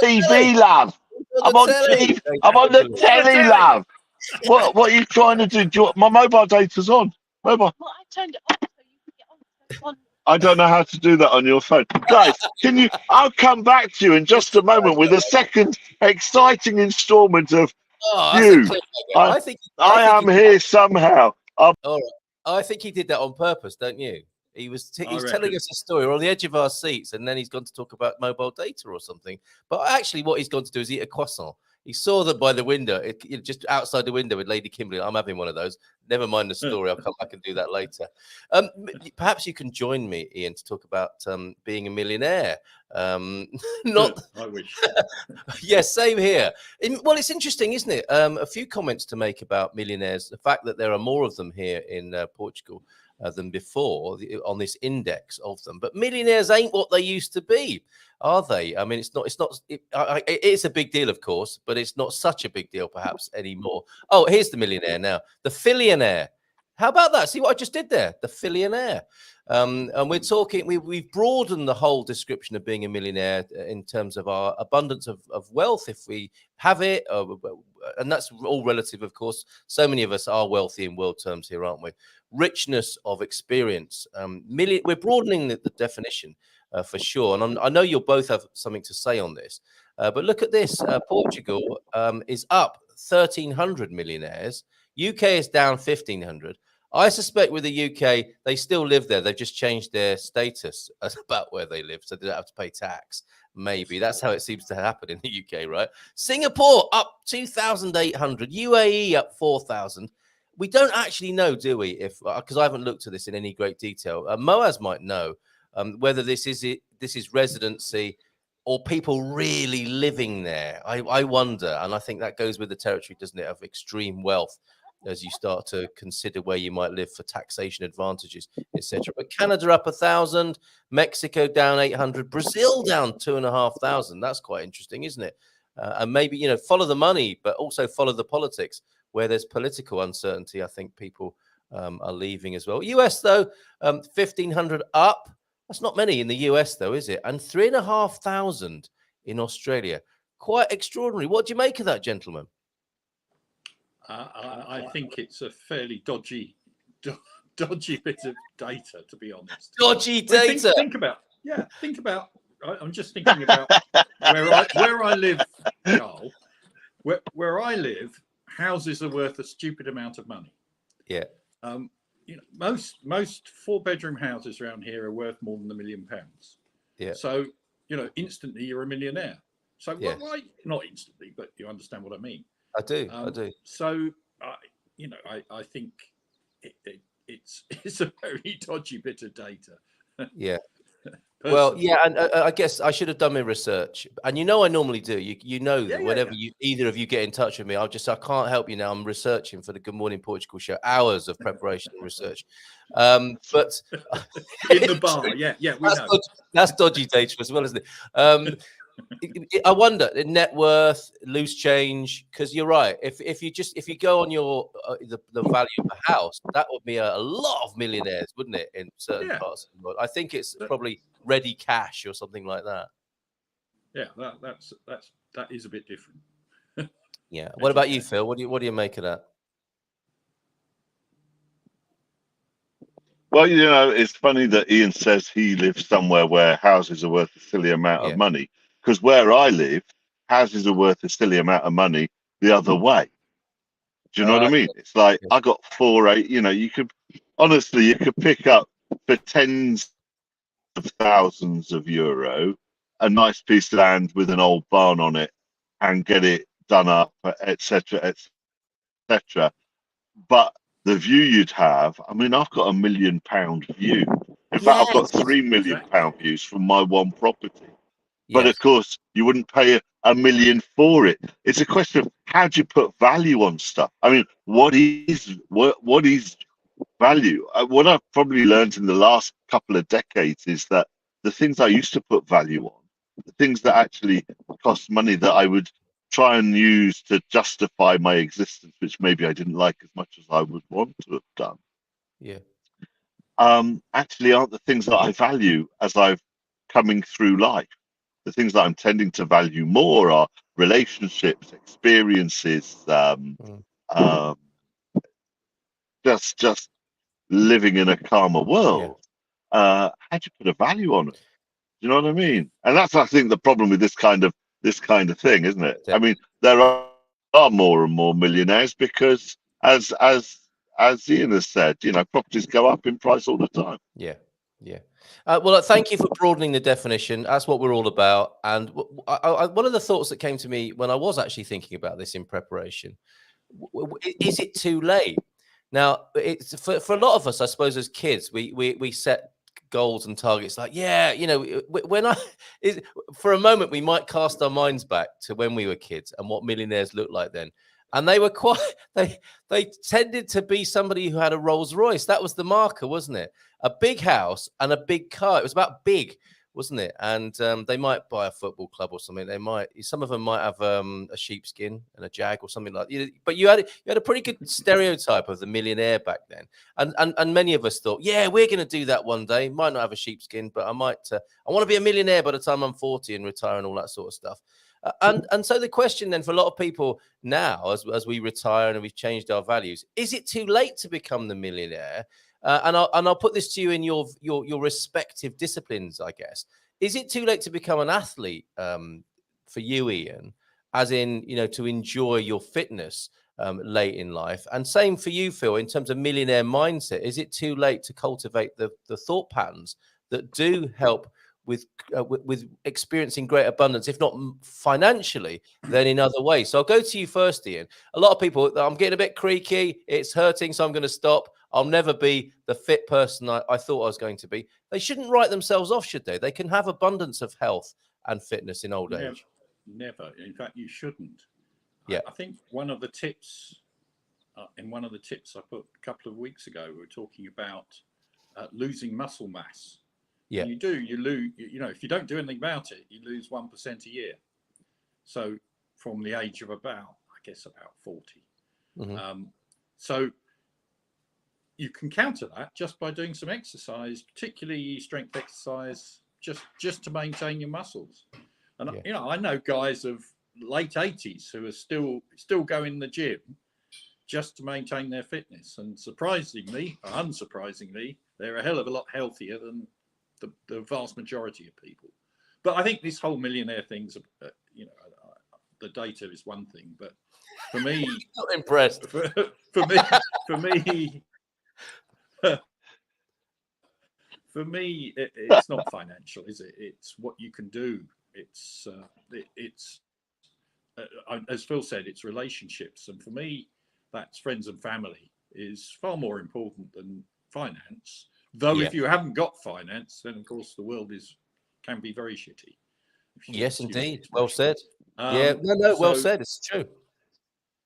TV, love. I'm on TV. I'm on the telly, love. What are you trying to do? My mobile data's on. Well, I turned it off so you can get on. I don't know how to do that on your phone. Guys, I'll come back to you in just a moment with a second exciting installment of you. I am here somehow. All right. I think he did that on purpose, don't you? He's telling us a story. We're on the edge of our seats, and then he's gone to talk about mobile data or something. But actually, what he's gone to do is eat a croissant. He saw that by the window, just outside the window with Lady Kimberly. I'm having one of those. Never mind the story. I'll come back and do that later. Perhaps you can join me, Ian, to talk about being a millionaire. I wish. Yes, same here. Well, it's interesting, isn't it? A few comments to make about millionaires. The fact that there are more of them here in Portugal than before on this index of them. But millionaires ain't what they used to be, are they? I mean, it's a big deal, of course, but it's not such a big deal perhaps anymore. Oh, here's the millionaire now. The fillionaire. How about that? See what I just did there? The fillionaire. And we're talking, we've broadened the whole description of being a millionaire in terms of our abundance of wealth, if we have it. And that's all relative, of course. So many of us are wealthy in world terms here, aren't we? Richness of experience. We're broadening the definition for sure. And I know you'll both have something to say on this. But look at this. Portugal is up 1,300 millionaires. UK is down 1,500. I suspect with the UK, they still live there. They've just changed their status about where they live, so they don't have to pay tax. Maybe that's how it seems to happen in the UK, right? Singapore up 2,800, UAE up 4,000. We don't actually know, do we? Because I haven't looked at this in any great detail. Moaz might know whether this is residency or people really living there? I wonder, and I think that goes with the territory, doesn't it, of extreme wealth, as you start to consider where you might live for taxation advantages, etc. But Canada up 1,000, Mexico down 800, Brazil down 2,500. That's quite interesting, isn't it? And maybe, you know, follow the money, but also follow the politics. Where there's political uncertainty, I think people are leaving as well. US, though, 1,500 up. That's not many in the US, though, is it? And 3,500 in Australia. Quite extraordinary. What do you make of that, gentlemen? I think it's a fairly dodgy bit of data, to be honest. Dodgy data. Think about. I'm just thinking about where I live, Carl. Where I live, houses are worth a stupid amount of money. Yeah. You know, most 4-bedroom houses around here are worth more than £1 million. Yeah. So, you know, instantly you're a millionaire. So Yeah. why not instantly, but you understand what I mean. I do. So, you know, I think it's a very dodgy bit of data. Yeah. Well, yeah, and I guess I should have done my research, and you know I normally do. You know that whenever either of you get in touch with me, I can't help you now. I'm researching for the Good Morning Portugal show, hours of preparation and research. But in the bar, we know that's dodgy data as well, isn't it? I wonder net worth, loose change, because you're right. If you go on your the value of the house, that would be a lot of millionaires, wouldn't it? In certain parts of the world, I think it's probably ready cash or something like that. Yeah, that is a bit different. Yeah. What about you, Phil? What do you make of that? Well, you know, it's funny that Ian says he lives somewhere where houses are worth a silly amount of money. Because where I live, houses are worth a silly amount of money the other way. Do you know what I mean? It's like I got 4-8. You know, you could pick up for tens of thousands of euro a nice piece of land with an old barn on it and get it done up, etc., etc. But the view you'd have, I mean, I've got £1 million view. In fact, I've got £3 million views from my one property. But of course, you wouldn't pay $1 million for it. It's a question of how do you put value on stuff? I mean, what is value? What I've probably learned in the last couple of decades is that the things I used to put value on, the things that actually cost money that I would try and use to justify my existence, which maybe I didn't like as much as I would want to have done. Yeah. Actually aren't the things that I value as I've coming through life. The things that I'm tending to value more are relationships, experiences, just living in a calmer world. How do you put a value on it? Do you know what I mean? And that's, I think, the problem with this kind of thing, isn't it? I mean, there are more and more millionaires because, as Ian has said, you know, properties go up in price all the time. Yeah. Yeah. Well, thank you for broadening the definition. That's what we're all about. And one of the thoughts that came to me when I was actually thinking about this in preparation, is it too late? Now, it's for a lot of us, I suppose, as kids, we set goals and targets like, you know, for a moment, we might cast our minds back to when we were kids and what millionaires looked like then. And they were they tended to be somebody who had a Rolls Royce. That was the marker, wasn't it? A big house and a big car. It was about big, wasn't it? And they might buy a football club or something. Some of them might have a sheepskin and a Jag or something like that. But you had a pretty good stereotype of the millionaire back then. And many of us thought, yeah, we're going to do that one day. Might not have a sheepskin, but I want to be a millionaire by the time I'm 40 and retire and all that sort of stuff. And so the question then for a lot of people now, as we retire and we've changed our values, is it too late to become the millionaire? And I'll put this to you in your respective disciplines, I guess. Is it too late to become an athlete for you, Ian, as in, you know, to enjoy your fitness late in life? And same for you, Phil, in terms of millionaire mindset. Is it too late to cultivate the thought patterns that do help with experiencing great abundance, if not financially, then in other ways? So I'll go to you first, Ian. A lot of people, I'm getting a bit creaky, it's hurting, so I'm going to stop. I'll never be the fit person I thought I was going to be. They shouldn't write themselves off, should they? They can have abundance of health and fitness in old age? Never. In fact, you shouldn't. Yeah. I think one of the tips, in one of the tips I put a couple of weeks ago, we were talking about losing muscle mass. Yeah. And you lose, if you don't do anything about it, you lose 1% a year. So from the age of about 40. Mm-hmm. So you can counter that just by doing some exercise, particularly strength exercise, just to maintain your muscles. And I know guys of late 80s who are still going to the gym just to maintain their fitness. And surprisingly, or unsurprisingly, they're a hell of a lot healthier than the vast majority of people. But I think this whole millionaire thing's, the data is one thing, but for me, not impressed. For me, it's not financial, is it? It's what you can do. It's as Phil said, it's relationships, and for me, that's friends and family is far more important than finance. Though if you haven't got finance, then of course the world can be very shitty. Yes, indeed. Well said. Well said. It's true.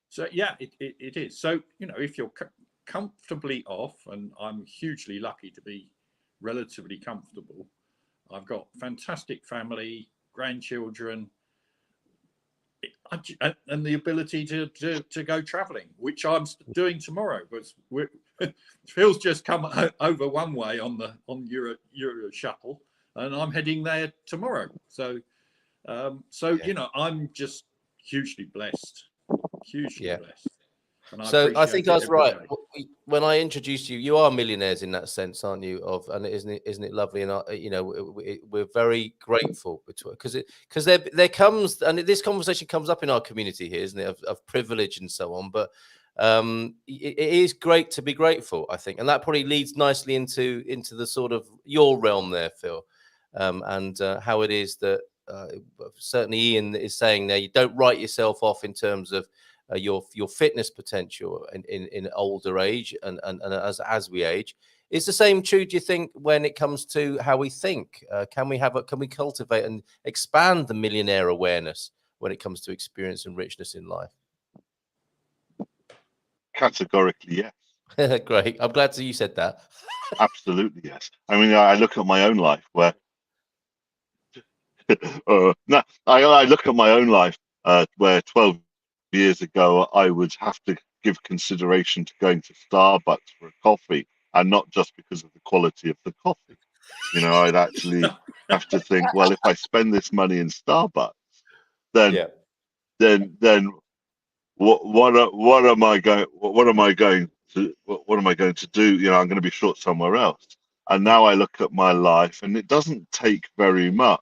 So yeah, it is. So if you're comfortably off, and I'm hugely lucky to be relatively comfortable. I've got fantastic family, grandchildren, and the ability to go traveling, which I'm doing tomorrow. But Phil's just come over one way on Euro Shuttle, and I'm heading there tomorrow. So I'm just hugely blessed. Blessed. So I think I was right when I introduced you. You are millionaires in that sense, aren't you? And isn't it lovely? And we're very grateful because there comes, and this conversation comes up in our community here, isn't it? Of privilege and so on. But it is great to be grateful, I think, and that probably leads nicely into the sort of your realm there, Phil, and how it is that certainly Ian is saying there. You don't write yourself off in terms of your fitness potential in older age and as we age. Is the same true, do you think, when it comes to how we think? Can we cultivate and expand the millionaire awareness when it comes to experience and richness in life? Categorically, yes. Great. I'm glad you said that. Absolutely, yes. I mean, I look at my own life where I look at my own life where 12 years ago I would have to give consideration to going to Starbucks for a coffee, and not just because of the quality of the coffee. I'd actually have to think, well, if I spend this money in Starbucks, then what am I going to do? I'm going to be short somewhere else. And now I look at my life, and it doesn't take very much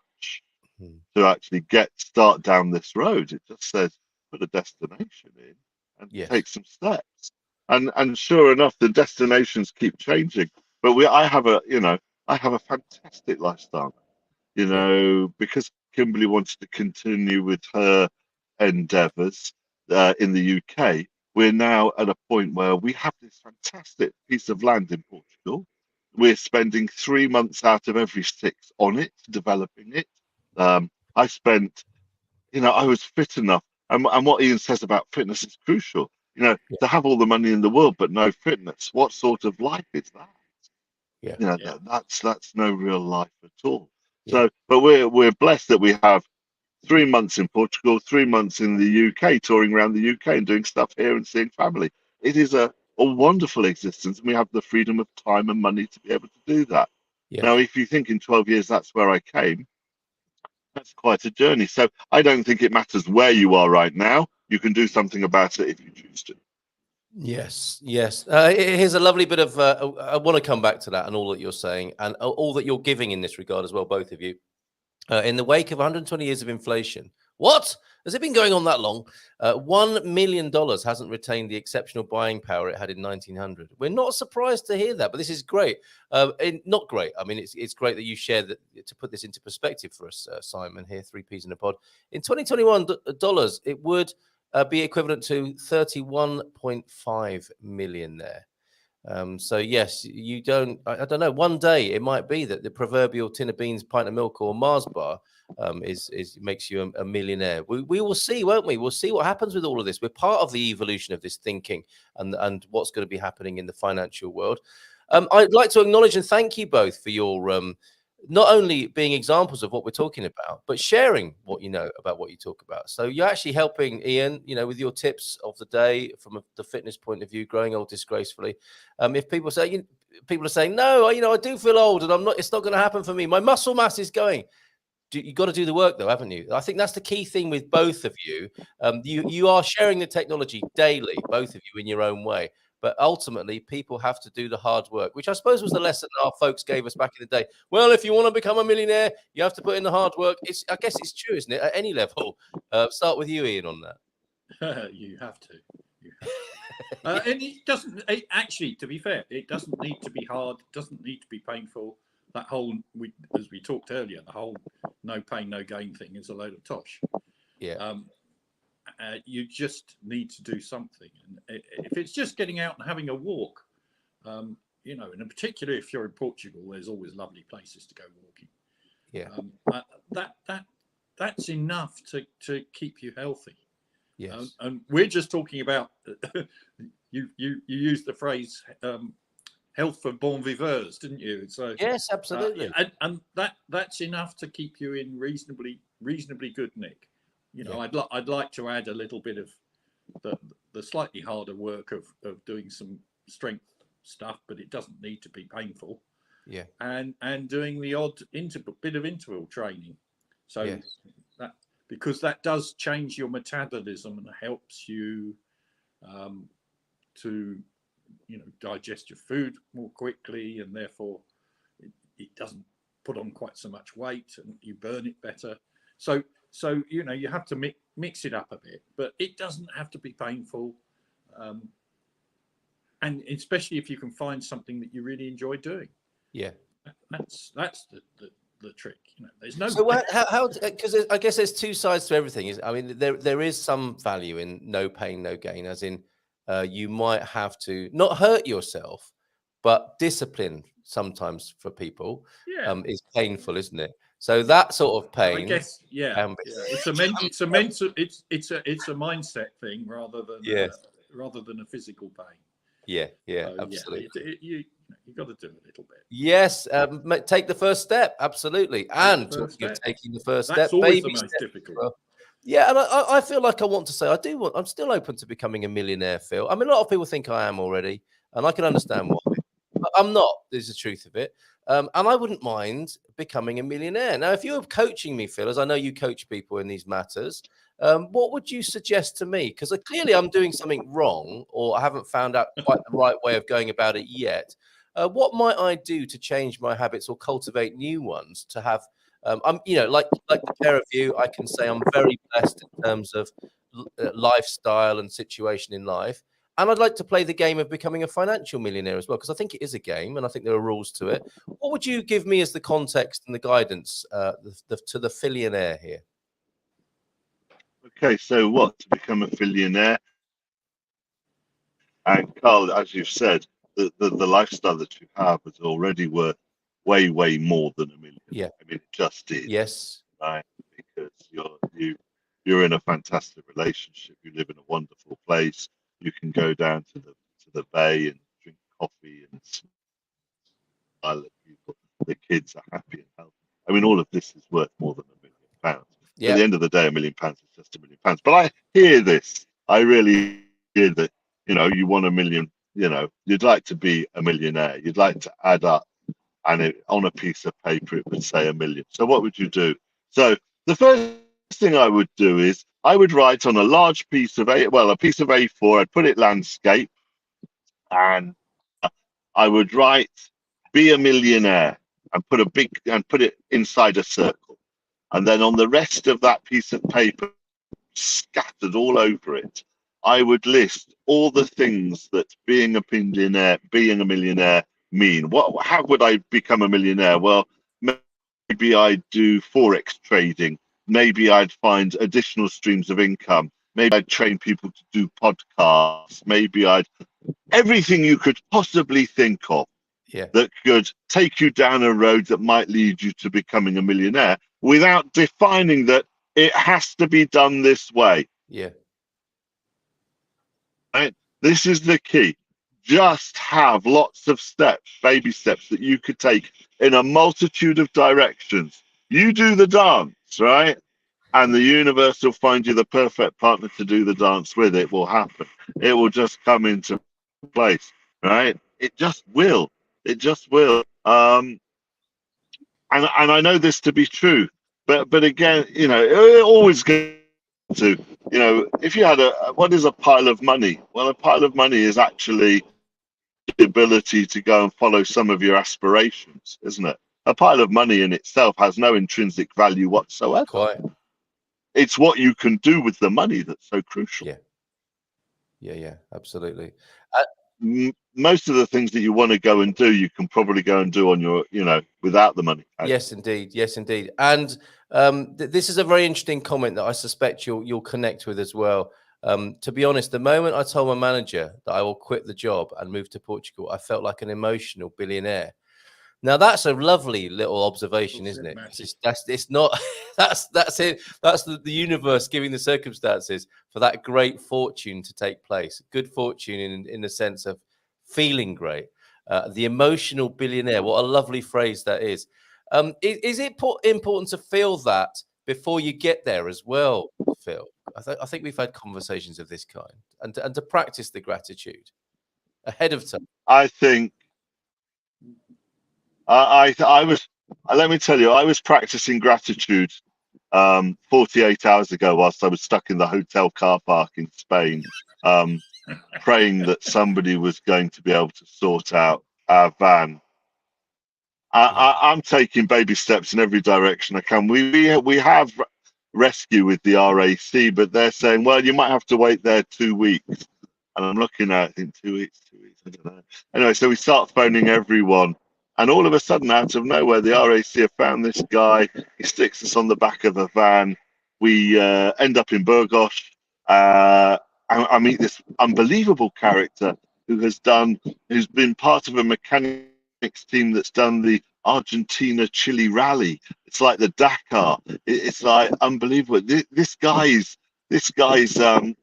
to actually start down this road. It just says put a destination in and take some steps. And sure enough, the destinations keep changing. But I have a fantastic lifestyle, because Kimberly wanted to continue with her endeavours in the UK. We're now at a point where we have this fantastic piece of land in Portugal. We're spending 3 months out of every 6 on it, developing it. I spent, I was fit enough. And what Ian says about fitness is crucial. To have all the money in the world but no fitness, what sort of life is that? That's no real life at all. So, but we're blessed that we have 3 months in Portugal, 3 months in the UK, touring around the UK and doing stuff here and seeing family. It is a wonderful existence, and we have the freedom of time and money to be able to do that. Now, if you think in 12 years that's where I came, that's quite a journey. So I don't think it matters where you are right now. You can do something about it if you choose to. Yes. Here's a lovely bit of, I want to come back to that and all that you're saying and all that you're giving in this regard as well, both of you. In the wake of 120 years of inflation, what? Has it been going on that long? $1 million hasn't retained the exceptional buying power it had in 1900. We're not surprised to hear that, but this is great. Not great. I mean, it's great that you share that to put this into perspective for us, Simon, here, 3 Ps in a pod. In 2021 dollars, it would be equivalent to 31.5 million there. So yes, you don't. I don't know. One day it might be that the proverbial tin of beans, pint of milk, or Mars bar is makes you a millionaire. We will see, won't we? We'll see what happens with all of this. We're part of the evolution of this thinking and what's going to be happening in the financial world. I'd like to acknowledge and thank you both for your not only being examples of what we're talking about, but sharing what you know about what you talk about. So you're actually helping Ian, with your tips of the day from the fitness point of view, growing old disgracefully. If people say, people are saying, no, I do feel old and it's not going to happen for me. My muscle mass is going. You've got to do the work though, haven't you? I think that's the key thing with both of you. You are sharing the technology daily, both of you in your own way. But ultimately, people have to do the hard work, which I suppose was the lesson our folks gave us back in the day. Well, if you want to become a millionaire, you have to put in the hard work. I guess it's true, isn't it? At any level. Start with you, Ian, on that. You have to. And it doesn't, actually, to be fair, it doesn't need to be hard. It doesn't need to be painful. That whole, as we talked earlier, the whole no pain, no gain thing is a load of tosh. Yeah. You just need to do something. And if it's just getting out and having a walk, and in particular, if you're in Portugal, there's always lovely places to go walking. Yeah. That's enough to keep you healthy. Yes. And we're just talking about, you used the phrase, health for bon viveurs, didn't you? So yes, absolutely. And that's enough to keep you in reasonably good nick. I'd like to add a little bit of the slightly harder work of doing some strength stuff, but it doesn't need to be painful. Yeah. And doing the odd bit of interval training. So yes. because that does change your metabolism and helps you to digest your food more quickly, and therefore it doesn't put on quite so much weight and you burn it better. So you have to mix it up a bit, but it doesn't have to be painful. And especially if you can find something that you really enjoy doing. Yeah. That's the trick. There's no. So how? Because I guess there's two sides to everything. There is some value in no pain, no gain, as in you might have to not hurt yourself, but discipline sometimes for people is painful, isn't it? So that sort of pain, I guess, it's a mindset thing rather than a physical pain. Yeah, absolutely. You got to do a little bit. Yes, take the first step, absolutely. And talking of taking the first step, that's always the most difficult. Well, yeah, and I feel like I want to say I'm still open to becoming a millionaire, Phil. I mean, a lot of people think I am already, and I can understand why. But I'm not, is the truth of it. And I wouldn't mind becoming a millionaire. Now, if you're coaching me, Phil, as I know you coach people in these matters, what would you suggest to me? Because clearly I'm doing something wrong, or I haven't found out quite the right way of going about it yet. What might I do to change my habits or cultivate new ones to have? I'm, like the pair of you, I can say I'm very blessed in terms of lifestyle and situation in life. And I'd like to play the game of becoming a financial millionaire as well, because I think it is a game and I think there are rules to it. What would you give me as the context and the guidance to the fillionaire here? Okay, so what to become a fillionaire? And Carl, as you've said, the lifestyle that you have is already worth way more than $1 million. Yeah, I mean, it just is. Yes, right? Because you're in a fantastic relationship. You live in a wonderful place. You can go down to the bay and drink coffee and smile at people. The kids are happy and healthy. I mean, all of this is worth more than £1 million. Yeah. At the end of the day, £1 million is just £1 million. But I hear this. I really hear that. You want $1 million. You'd like to be a millionaire. You'd like to add up, and on a piece of paper it would say $1 million. So what would you do? So the first thing I would do is I would write on a large piece of a piece of A4. I'd put it landscape, and I would write "Be a millionaire" and put it inside a circle, and then on the rest of that piece of paper, scattered all over it, I would list all the things that being a millionaire mean. How would I become a millionaire? Well, maybe I'd do forex trading. Maybe I'd find additional streams of income. Maybe I'd train people to do podcasts. Maybe everything you could possibly think of. that could take you down a road that might lead you to becoming a millionaire without defining that it has to be done this way. Yeah. Right? This is the key. Just have lots of steps, baby steps that you could take in a multitude of directions. You do the dance, right? And the universe will find you the perfect partner to do the dance with. It will happen. It will just come into place, right? It just will. It just will. And I know this to be true, but again, you know, it always goes to, you know, if you had what is a pile of money? Well, a pile of money is actually the ability to go and follow some of your aspirations, isn't it? A pile of money in itself has no intrinsic value whatsoever. Quite. It's what you can do with the money that's so crucial. Yeah, absolutely. Most of the things that you want to go and do, you can probably go and do on your, you know, without the money. Yes, indeed. Yes, indeed. And this is a very interesting comment that I suspect you'll connect with as well. To be honest, the moment I told my manager that I will quit the job and move to Portugal, I felt like an emotional billionaire. Now that's a lovely little observation, isn't it? It's not. That's it. That's the universe giving the circumstances for that great fortune to take place. Good fortune in the sense of feeling great. The emotional billionaire. What a lovely phrase that is. Is it important to feel that before you get there as well, Phil? I think we've had conversations of this kind, and to practice the gratitude ahead of time. I think I was. Let me tell you, I was practicing gratitude 48 hours ago whilst I was stuck in the hotel car park in Spain, praying that somebody was going to be able to sort out our van. I'm taking baby steps in every direction I can. We have rescue with the RAC, but they're saying, well, you might have to wait there 2 weeks. And I'm looking at it in 2 weeks, I don't know. Anyway, so we start phoning everyone. And all of a sudden, out of nowhere, the RAC have found this guy. He sticks us on the back of a van. We end up in Burgos. I meet this unbelievable character who's been part of a mechanics team that's done the Argentina-Chile rally. It's like the Dakar. It's like unbelievable. This guy's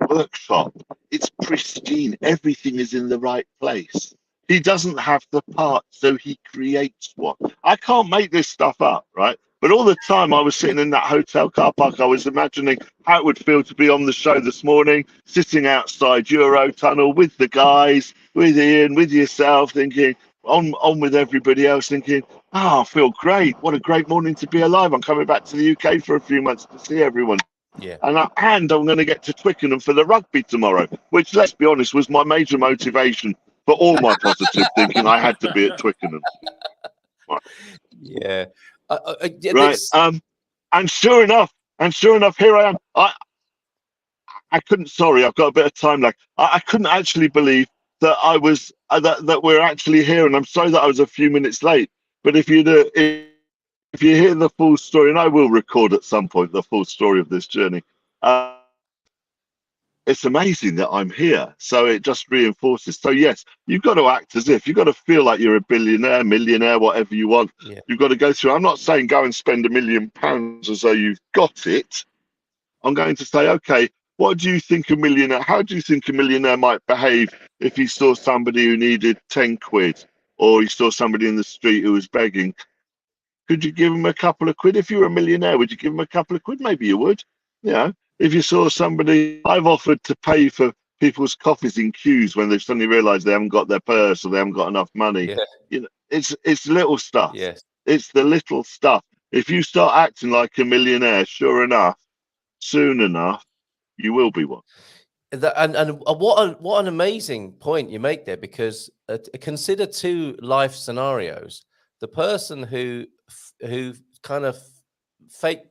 workshop, it's pristine. Everything is in the right place. He doesn't have the part, so he creates one. I can't make this stuff up, right? But all the time I was sitting in that hotel car park, I was imagining how it would feel to be on the show this morning, sitting outside Eurotunnel with the guys, with Ian, with yourself, thinking, on with everybody else, thinking, oh, I feel great. What a great morning to be alive. I'm coming back to the UK for a few months to see everyone. Yeah. And I'm going to get to Twickenham for the rugby tomorrow, which, let's be honest, was my major motivation for all my positive thinking. I had to be at Twickenham. Yeah. Right. And sure enough, here I am. I couldn't. Sorry, I've got a bit of time lag. I couldn't actually believe that I was that we're actually here, and I'm sorry that I was a few minutes late. But if you hear the full story, and I will record at some point the full story of this journey, it's amazing that I'm here. So it just reinforces. So yes, you've got to act as if. You've got to feel like you're a billionaire, millionaire, whatever you want. Yeah. You've got to go through. I'm not saying go and spend £1 million as though you've got it. I'm going to say, okay, what do you think a millionaire? How do you think a millionaire might behave if he saw somebody who needed 10 quid, or he saw somebody in the street who was begging? Could you give him a couple of quid? If you were a millionaire, would you give him a couple of quid? Maybe you would. You know, if you saw somebody, I've offered to pay for people's coffees in queues when they've suddenly realised they haven't got their purse or they haven't got enough money. Yeah. You know, it's little stuff. Yes. It's the little stuff. If you start acting like a millionaire, sure enough, soon enough, you will be one. And what an amazing point you make there, because consider two life scenarios. The person who kind of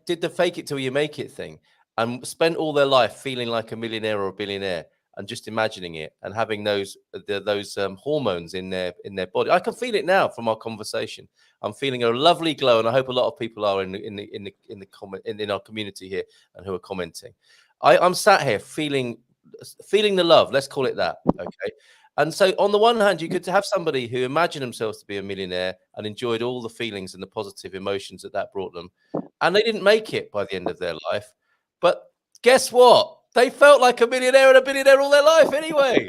did the fake it till you make it thing and spent all their life feeling like a millionaire or a billionaire and just imagining it and having those hormones in their body. I can feel it now from our conversation. I'm feeling a lovely glow, and I hope a lot of people are in our community here and who are commenting. I'm sat here feeling the love. Let's call it that. Okay. And so on the one hand, you could have somebody who imagined themselves to be a millionaire and enjoyed all the feelings and the positive emotions that brought them. And they didn't make it by the end of their life. But guess what? They felt like a millionaire and a billionaire all their life anyway.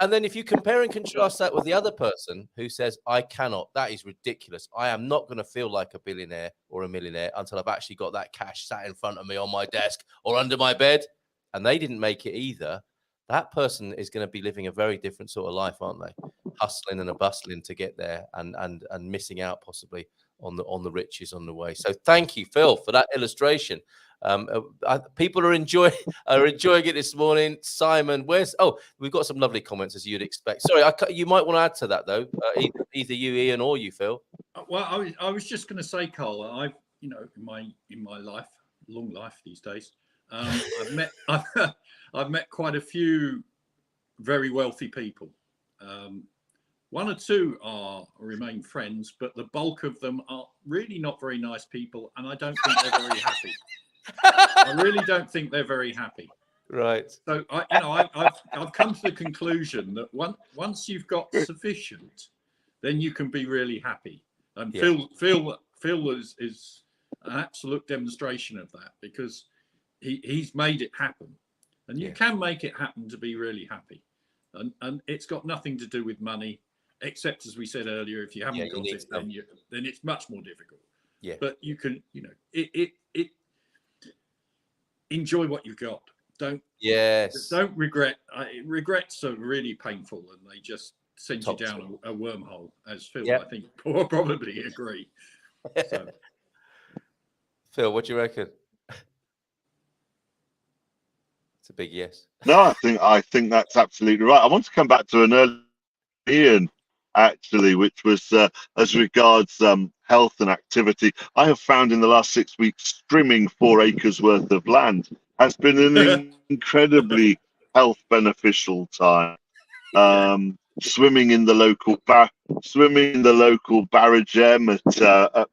And then if you compare and contrast that with the other person who says, I cannot, that is ridiculous. I am not going to feel like a billionaire or a millionaire until I've actually got that cash sat in front of me on my desk or under my bed. And they didn't make it either. That person is going to be living a very different sort of life, aren't they? Hustling and a bustling to get there and missing out possibly on the riches on the way. So thank you, Phil, for that illustration. People are enjoying it this morning. Simon, we've got some lovely comments as you'd expect. Sorry, you might want to add to that though. Either you, Ian, or you, Phil. Well, I was just going to say, Carl, I've in my life, long life these days, I've met quite a few very wealthy people. One or two remain friends, but the bulk of them are really not very nice people, and I don't think they're very happy. I really don't think they're very happy. Right. So I've come to the conclusion that once you've got sufficient, then you can be really happy. And Phil is an absolute demonstration of that, because he's made it happen, and you can make it happen to be really happy, and it's got nothing to do with money, except, as we said earlier, if you haven't got it, then it's much more difficult. Yeah. But you can, enjoy what you've got. Don't regret. Regrets are really painful, and they just send you down a wormhole, as Phil, I think, will probably agree. So. Phil, what do you reckon? It's a big yes. No, I think that's absolutely right. I want to come back to an early Ian, actually, which was as regards health and activity. I have found in the last 6 weeks, trimming 4 acres worth of land has been an incredibly health beneficial time. Swimming in the local Barragem at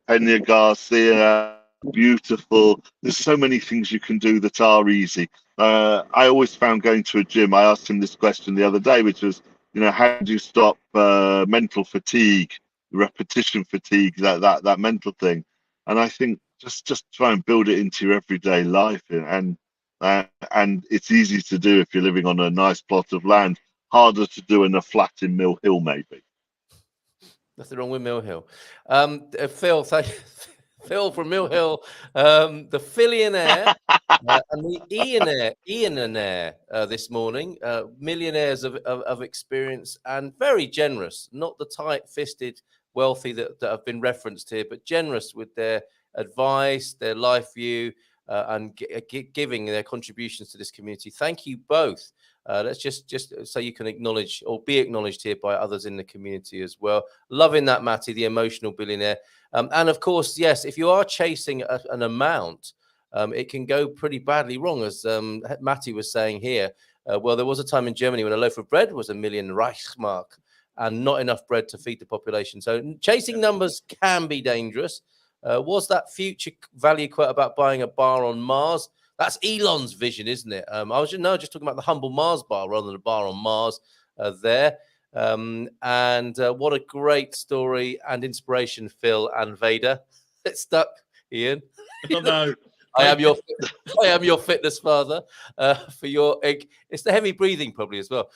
Peña Garcia, beautiful. There's so many things you can do that are easy. I always found going to a gym. I asked him this question the other day, which was, how do you stop mental fatigue, repetition fatigue, that mental thing? And I think just try and build it into your everyday life, and it's easy to do if you're living on a nice plot of land. Harder to do in a flat in Mill Hill, maybe. Nothing wrong with Mill Hill. Phil, Phil from Mill Hill, the Phillionaire and the Ianaire this morning. Millionaires of experience and very generous, not the tight-fisted wealthy that have been referenced here, but generous with their advice, their life view, and giving their contributions to this community. Thank you both. Let's just so you can acknowledge or be acknowledged here by others in the community as well. Loving that, Matty, the emotional billionaire. And of course, yes, if you are chasing an amount, it can go pretty badly wrong, as Matty was saying here. Well, there was a time in Germany when a loaf of bread was 1 million Reichsmark and not enough bread to feed the population. So chasing numbers can be dangerous. Was that future value quote about buying a bar on Mars? That's Elon's vision, isn't it? I was just talking about the humble Mars bar rather than a bar on Mars there. And what a great story and inspiration, Phil and Vader. It's stuck, Ian. Oh, no. I am your fitness father for your. It's the heavy breathing probably as well.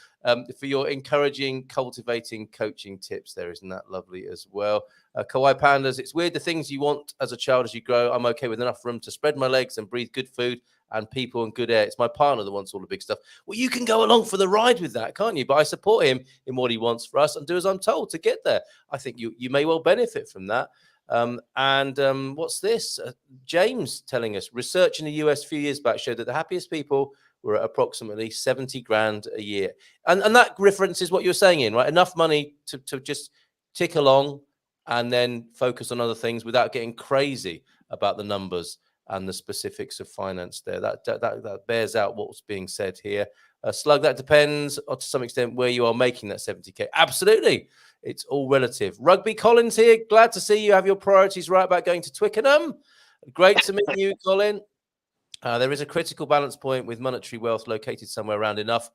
For your encouraging, cultivating, coaching tips there, isn't that lovely as well? Kawaii Pandas, it's weird the things you want as a child as you grow. I'm okay with enough room to spread my legs and breathe good food and people and good air. It's my partner that wants all the big stuff. Well, you can go along for the ride with that, can't you? But I support him in what he wants for us and do as I'm told to get there. I think you may well benefit from that. What's this? James telling us research in the US a few years back showed that the happiest people were at approximately 70 grand a year. And that references what you're saying, Ian, right? Enough money to just tick along and then focus on other things without getting crazy about the numbers and the specifics of finance there. That bears out what's being said here. Slug, that depends to some extent where you are making that 70K. Absolutely. It's all relative. Rugby Collins here. Glad to see you have your priorities right about going to Twickenham. Great to meet you, Colin. There is a critical balance point with monetary wealth located somewhere around enough.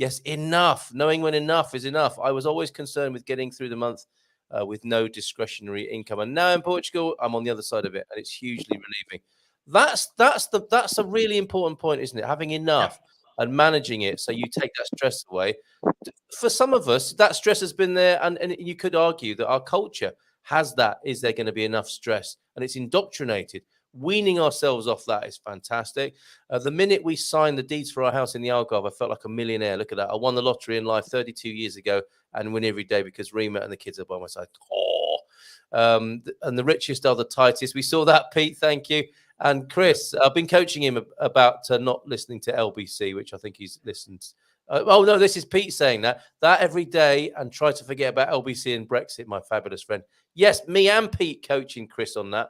Yes, enough. Knowing when enough is enough. I was always concerned with getting through the month with no discretionary income, and now in Portugal, I'm on the other side of it, and it's hugely relieving. That's a really important point, isn't it? Having enough and managing it so you take that stress away. For some of us, that stress has been there, and you could argue that our culture has that. Is there going to be enough stress? And it's indoctrinated. Weaning ourselves off that is fantastic. The minute we signed the deeds for our house in the Algarve, I felt like a millionaire. Look at that. I won the lottery in life 32 years ago and win every day because Rima and the kids are by my side. Oh. And the richest are the tightest. We saw that, Pete. Thank you. And Chris, I've been coaching him about not listening to LBC, which I think he's listened. Oh, no, this is Pete saying that every day, and try to forget about LBC and Brexit, my fabulous friend. Yes, me and Pete coaching Chris on that.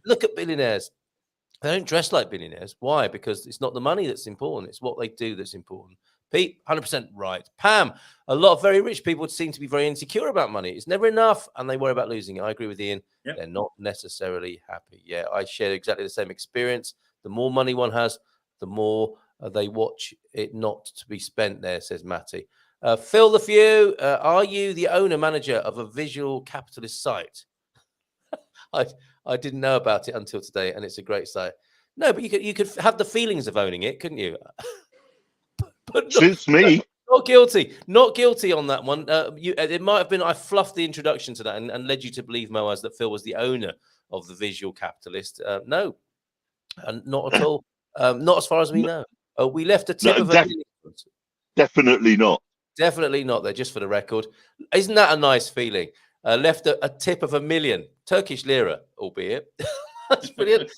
Look at billionaires. They don't dress like billionaires. Why? Because it's not the money that's important. It's what they do that's important. Pete, 100% right. Pam, a lot of very rich people seem to be very insecure about money. It's never enough, and they worry about losing it. I agree with Ian. Yep. They're not necessarily happy. Yeah, I share exactly the same experience. The more money one has, the more they watch it not to be spent there, says Matty. Phil the Few, are you the owner manager of a visual capitalist site? I didn't know about it until today, and it's a great site. No, but you could have the feelings of owning it, couldn't you? But Suits me. Not guilty on that one. It might have been I fluffed the introduction to that and led you to believe, Moaz, that Phil was the owner of the visual capitalist. No, not at all. Not as far as we know. We left a tip of a million. Definitely not. Definitely not there, just for the record. Isn't that a nice feeling? Left a tip of 1 million Turkish lira, albeit. That's brilliant.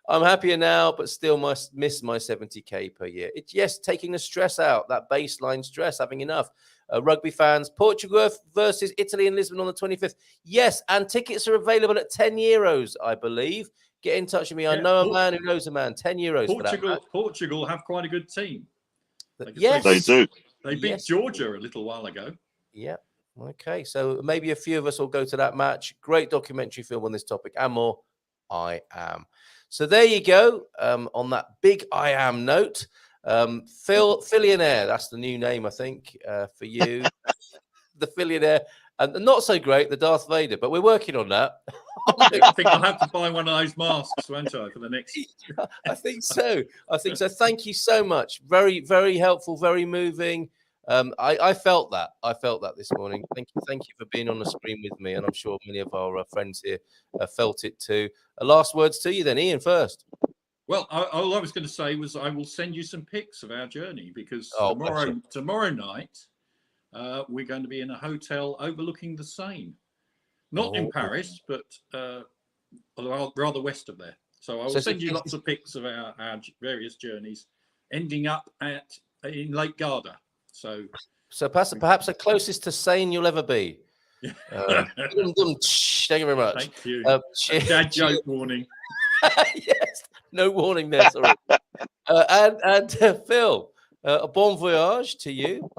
I'm happier now, but still must miss my 70k per year. It's taking the stress out, that baseline stress, having enough. Rugby fans, Portugal versus Italy in Lisbon on the 25th. Yes, and tickets are available at €10, I believe. Get in touch with me. I know a man who knows a man. €10 for that. Portugal have quite a good team. Yes, they do. They beat Georgia a little while ago. Yeah. Okay, so maybe a few of us will go to that match. Great documentary film on this topic and more. I am. So there you go. On that big I am note, Phillionaire. That's the new name, I think, for you. The Phillionaire, and not so great, the Darth Vader. But we're working on that. I think I'll have to buy one of those masks, won't I, for the next? I think so. Thank you so much. Very, very helpful. Very moving. I felt that. This morning. Thank you for being on the screen with me, and I'm sure many of our friends here felt it too. Last words to you, then, Ian. First. Well, all I was going to say was I will send you some pics of our journey because tomorrow night we're going to be in a hotel overlooking the Seine, not in Paris, but rather west of there. So I will send you lots of pics of our various journeys, ending up in Lake Garda. So perhaps the closest to Seine you'll ever be. Thank you very much. Thank you. Dad joke warning. Yes, no warning there. Sorry. And Phil, a bon voyage to you.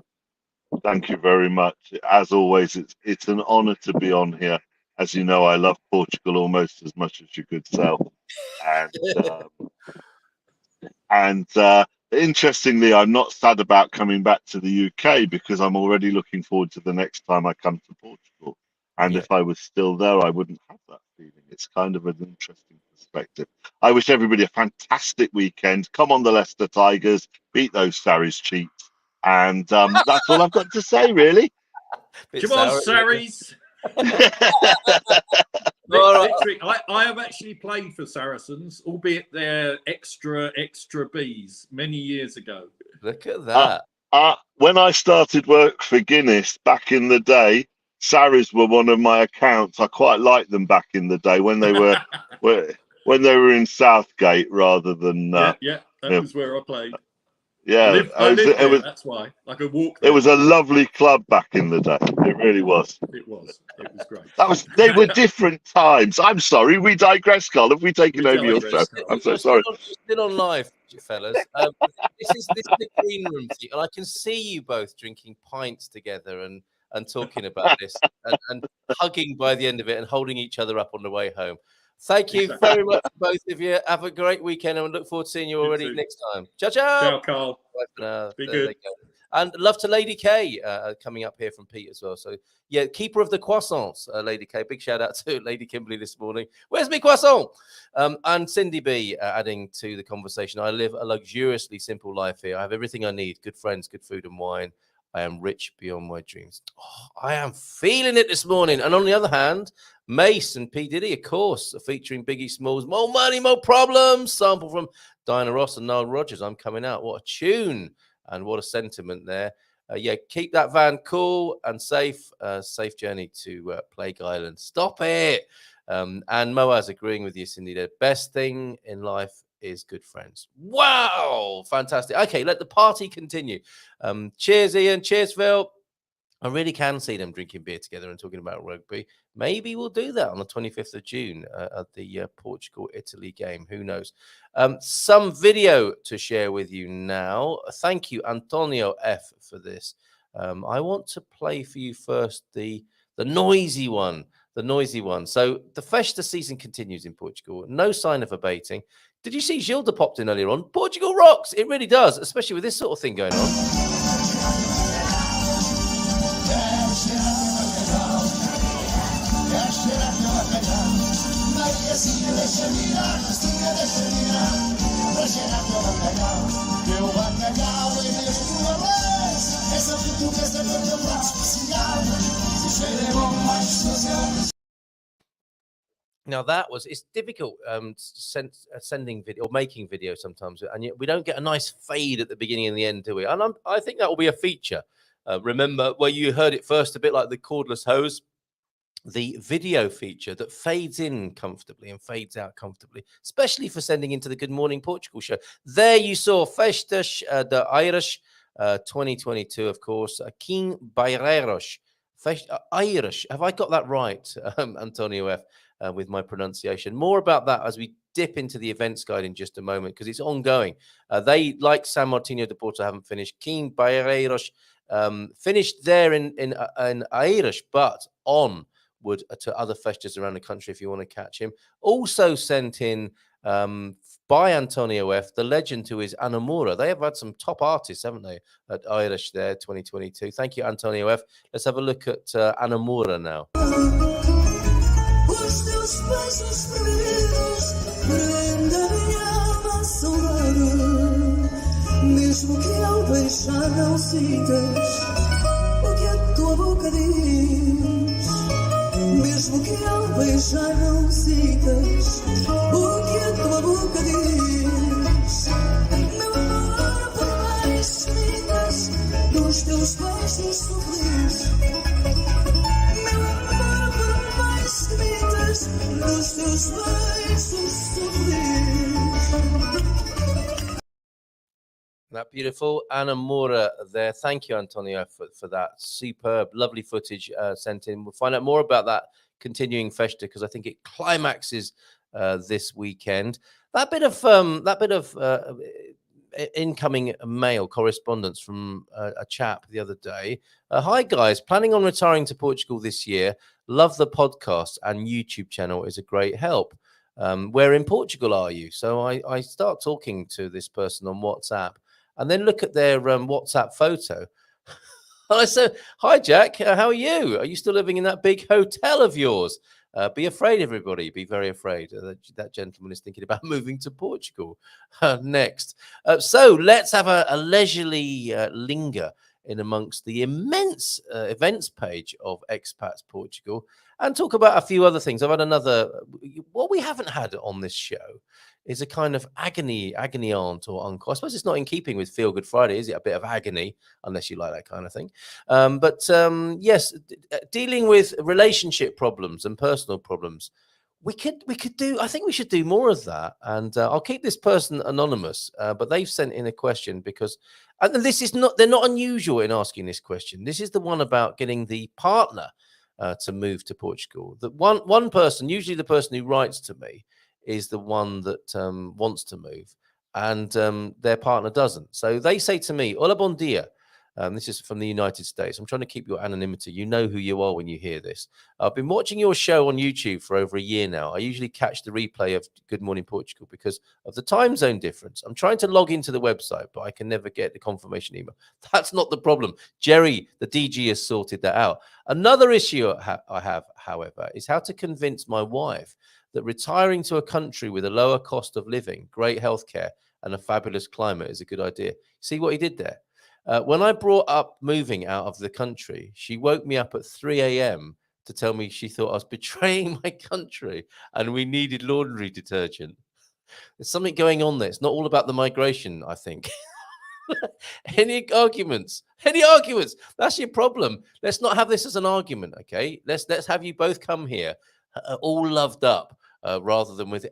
Thank you very much. As always, it's an honour to be on here. As you know, I love Portugal almost as much as your good self, and interestingly, I'm not sad about coming back to the UK because I'm already looking forward to the next time I come to Portugal. And if I was still there, I wouldn't have that feeling. It's kind of an interesting perspective. I wish everybody a fantastic weekend. Come on, the Leicester Tigers, beat those Sarries cheats. And that's all I've got to say, really. Come on, Sarries. I have actually played for Saracens, albeit they're extra Bs many years ago. Look at that. When I started work for Guinness back in the day, Sarries were one of my accounts. I quite liked them back in the day when they were when they were in Southgate rather than that was where I played. Yeah, I lived there, that's why. I could walk there. It was a lovely club back in the day. It really was. It was great. They were different times. I'm sorry, we digress, Carl. Have we taken over your show? I'm so sorry. Still on live, fellas. This is the green room thing, and I can see you both drinking pints together and talking about this and hugging by the end of it and holding each other up on the way home. Thank you very much, both of you. Have a great weekend, and we look forward to seeing you already next time. Ciao, ciao. Ciao, Carl. Be good. And love to Lady K coming up here from Pete as well. So, yeah, keeper of the croissants, Lady K. Big shout out to Lady Kimberly this morning. Where's my croissant? And Cindy B adding to the conversation. I live a luxuriously simple life here. I have everything I need. Good friends, good food and wine. I am rich beyond my dreams. Oh, I am feeling it this morning. And on the other hand, Mace and P. Diddy, of course, featuring Biggie Smalls. More money, more problems. Sample from Diana Ross and Nile Rodgers. I'm coming out. What a tune. And what a sentiment there. Yeah, keep that van cool and safe. Safe journey to Plague Island. Stop it. And Moaz agreeing with you, Cindy. The best thing in life is good friends. Wow. Fantastic. Okay, let the party continue. Cheers, Ian. Cheers, Phil. I really can see them drinking beer together and talking about rugby. Maybe we'll do that on the 25th of June at the Portugal-Italy game. Who knows? Some video to share with you now. Thank you, Antonio F, for this. I want to play for you first the noisy one. The noisy one. So the Festa season continues in Portugal. No sign of abating. Did you see Gilda popped in earlier on? Portugal rocks. It really does, especially with this sort of thing going on. Now it's difficult sending video or making video sometimes, and yet we don't get a nice fade at the beginning and the end, do we? And I think that will be a feature. Remember where you heard it first, a bit like the cordless hose, the video feature that fades in comfortably and fades out comfortably, especially for sending into the Good Morning Portugal show. There you saw Festas de Irish 2022, of course, King Baireiros. Irish. Have I got that right, Antonio F, with my pronunciation? More about that as we dip into the events guide in just a moment, because it's ongoing. They, like San Martino de Porto, haven't finished. King Baireiros finished there in Irish, but on to other festivals around the country if you want to catch him. Also sent in by Antonio F, the legend who is Anamura. They have had some top artists, haven't they, at Irish there 2022. Thank you, Antonio F. Let's have a look at Anamura now. Mesmo que ao beijar não sintas o que a tua boca diz. Mesmo que ao beijar não sintas o que a tua boca diz. Meu amor, por mais que mintas, dos teus beijos sou feliz. Meu amor, por mais que mintas, dos teus beijos sou feliz. That beautiful Anamura there. Thank you, Antonio, for that superb, lovely footage sent in. We'll find out more about that continuing festa because I think it climaxes this weekend. That bit of incoming mail correspondence from a chap the other day. Hi guys, planning on retiring to Portugal this year. Love the podcast and YouTube channel is a great help. Where in Portugal are you? So I start talking to this person on WhatsApp. And then look at their WhatsApp photo. And I said, hi, Jack, how are you? Are you still living in that big hotel of yours? Be afraid, everybody. Be very afraid. That gentleman is thinking about moving to Portugal next. So let's have a leisurely linger in amongst the immense events page of Expats Portugal and talk about a few other things. I've had what we haven't had on this show is a kind of agony aunt or uncle. I suppose it's not in keeping with Feel Good Friday, is it? A bit of agony, unless you like that kind of thing. Yes, dealing with relationship problems and personal problems. We could do, I think we should do more of that. And I'll keep this person anonymous, but they've sent in a question because, and this is not, they're not unusual in asking this question. This is the one about getting the partner to move to Portugal. That one person, usually the person who writes to me, is the one that wants to move and their partner doesn't. So they say to me, Hola, bon dia. This is from the United States. I'm trying to keep your anonymity. You know who you are when you hear this. I've been watching your show on YouTube for over a year now. I usually catch the replay of Good Morning Portugal because of the time zone difference. I'm trying to log into the website, but I can never get the confirmation email. That's not the problem. Jerry, the DG, has sorted that out. Another issue I have, however, is how to convince my wife that retiring to a country with a lower cost of living, great healthcare, and a fabulous climate is a good idea. See what he did there? When I brought up moving out of the country, she woke me up at 3 a.m. to tell me she thought I was betraying my country and we needed laundry detergent. There's something going on there. It's not all about the migration, I think. Any arguments? Any arguments? That's your problem. Let's not have this as an argument, okay? Let's have you both come here all loved up rather than with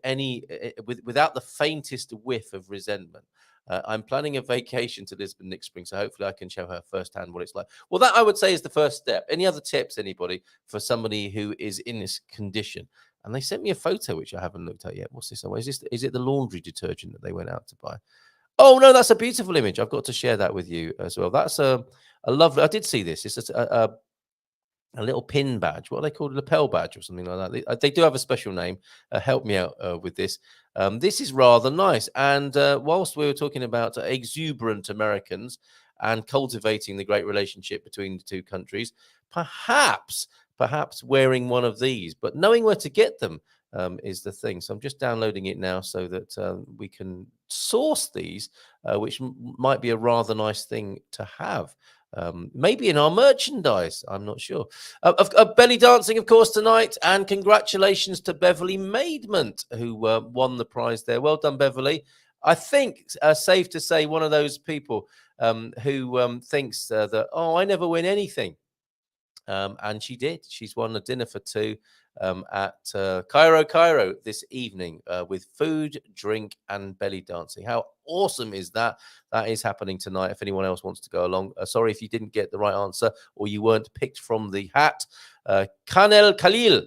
without the faintest whiff of resentment. I'm planning a vacation to Lisbon next spring, so hopefully I can show her firsthand what it's like. Well, that I would say is the first step. Any other tips, anybody, for somebody who is in this condition? And they sent me a photo, which I haven't looked at yet. What's this? Is it the laundry detergent that they went out to buy? Oh, no, that's a beautiful image. I've got to share that with you as well. That's a lovely, I did see this. It's a little pin badge. What are they called? A lapel badge or something like that. They do have a special name. Help me out with this. This is rather nice. And whilst we were talking about exuberant Americans and cultivating the great relationship between the two countries, perhaps wearing one of these, but knowing where to get them is the thing. So I'm just downloading it now so that we can source these, which might be a rather nice thing to have. Maybe in our merchandise, I'm not sure. Belly dancing, of course, tonight. And congratulations to Beverly Maidment, who won the prize there. Well done, Beverly. I think safe to say one of those people who thinks that, oh, I never win anything. And she did. She's won a dinner for two at Cairo this evening with food, drink, and belly dancing. How awesome is that? That is happening tonight. If anyone else wants to go along, sorry if you didn't get the right answer or you weren't picked from the hat. Kanel Khalil.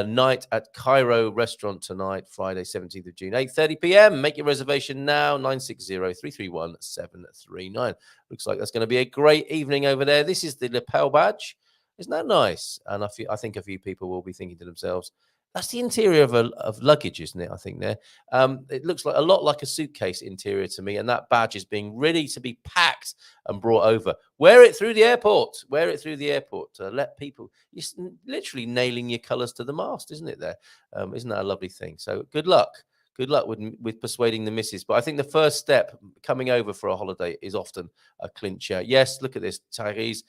Night at Cairo restaurant tonight, Friday, 17th of June, 8:30 p.m. Make your reservation now, 960-331-739. Looks like that's going to be a great evening over there. This is the lapel badge. Isn't that nice? And I think a few people will be thinking to themselves, that's the interior of luggage, isn't it? I think there. It looks like a lot like a suitcase interior to me, and that badge is being ready to be packed and brought over. Wear it through the airport. Wear it through the airport to let people. You're literally nailing your colours to the mast, isn't it? There, isn't that a lovely thing? So good luck. Good luck with persuading the missus. But I think the first step coming over for a holiday is often a clincher. Yes, look at this. Tyrese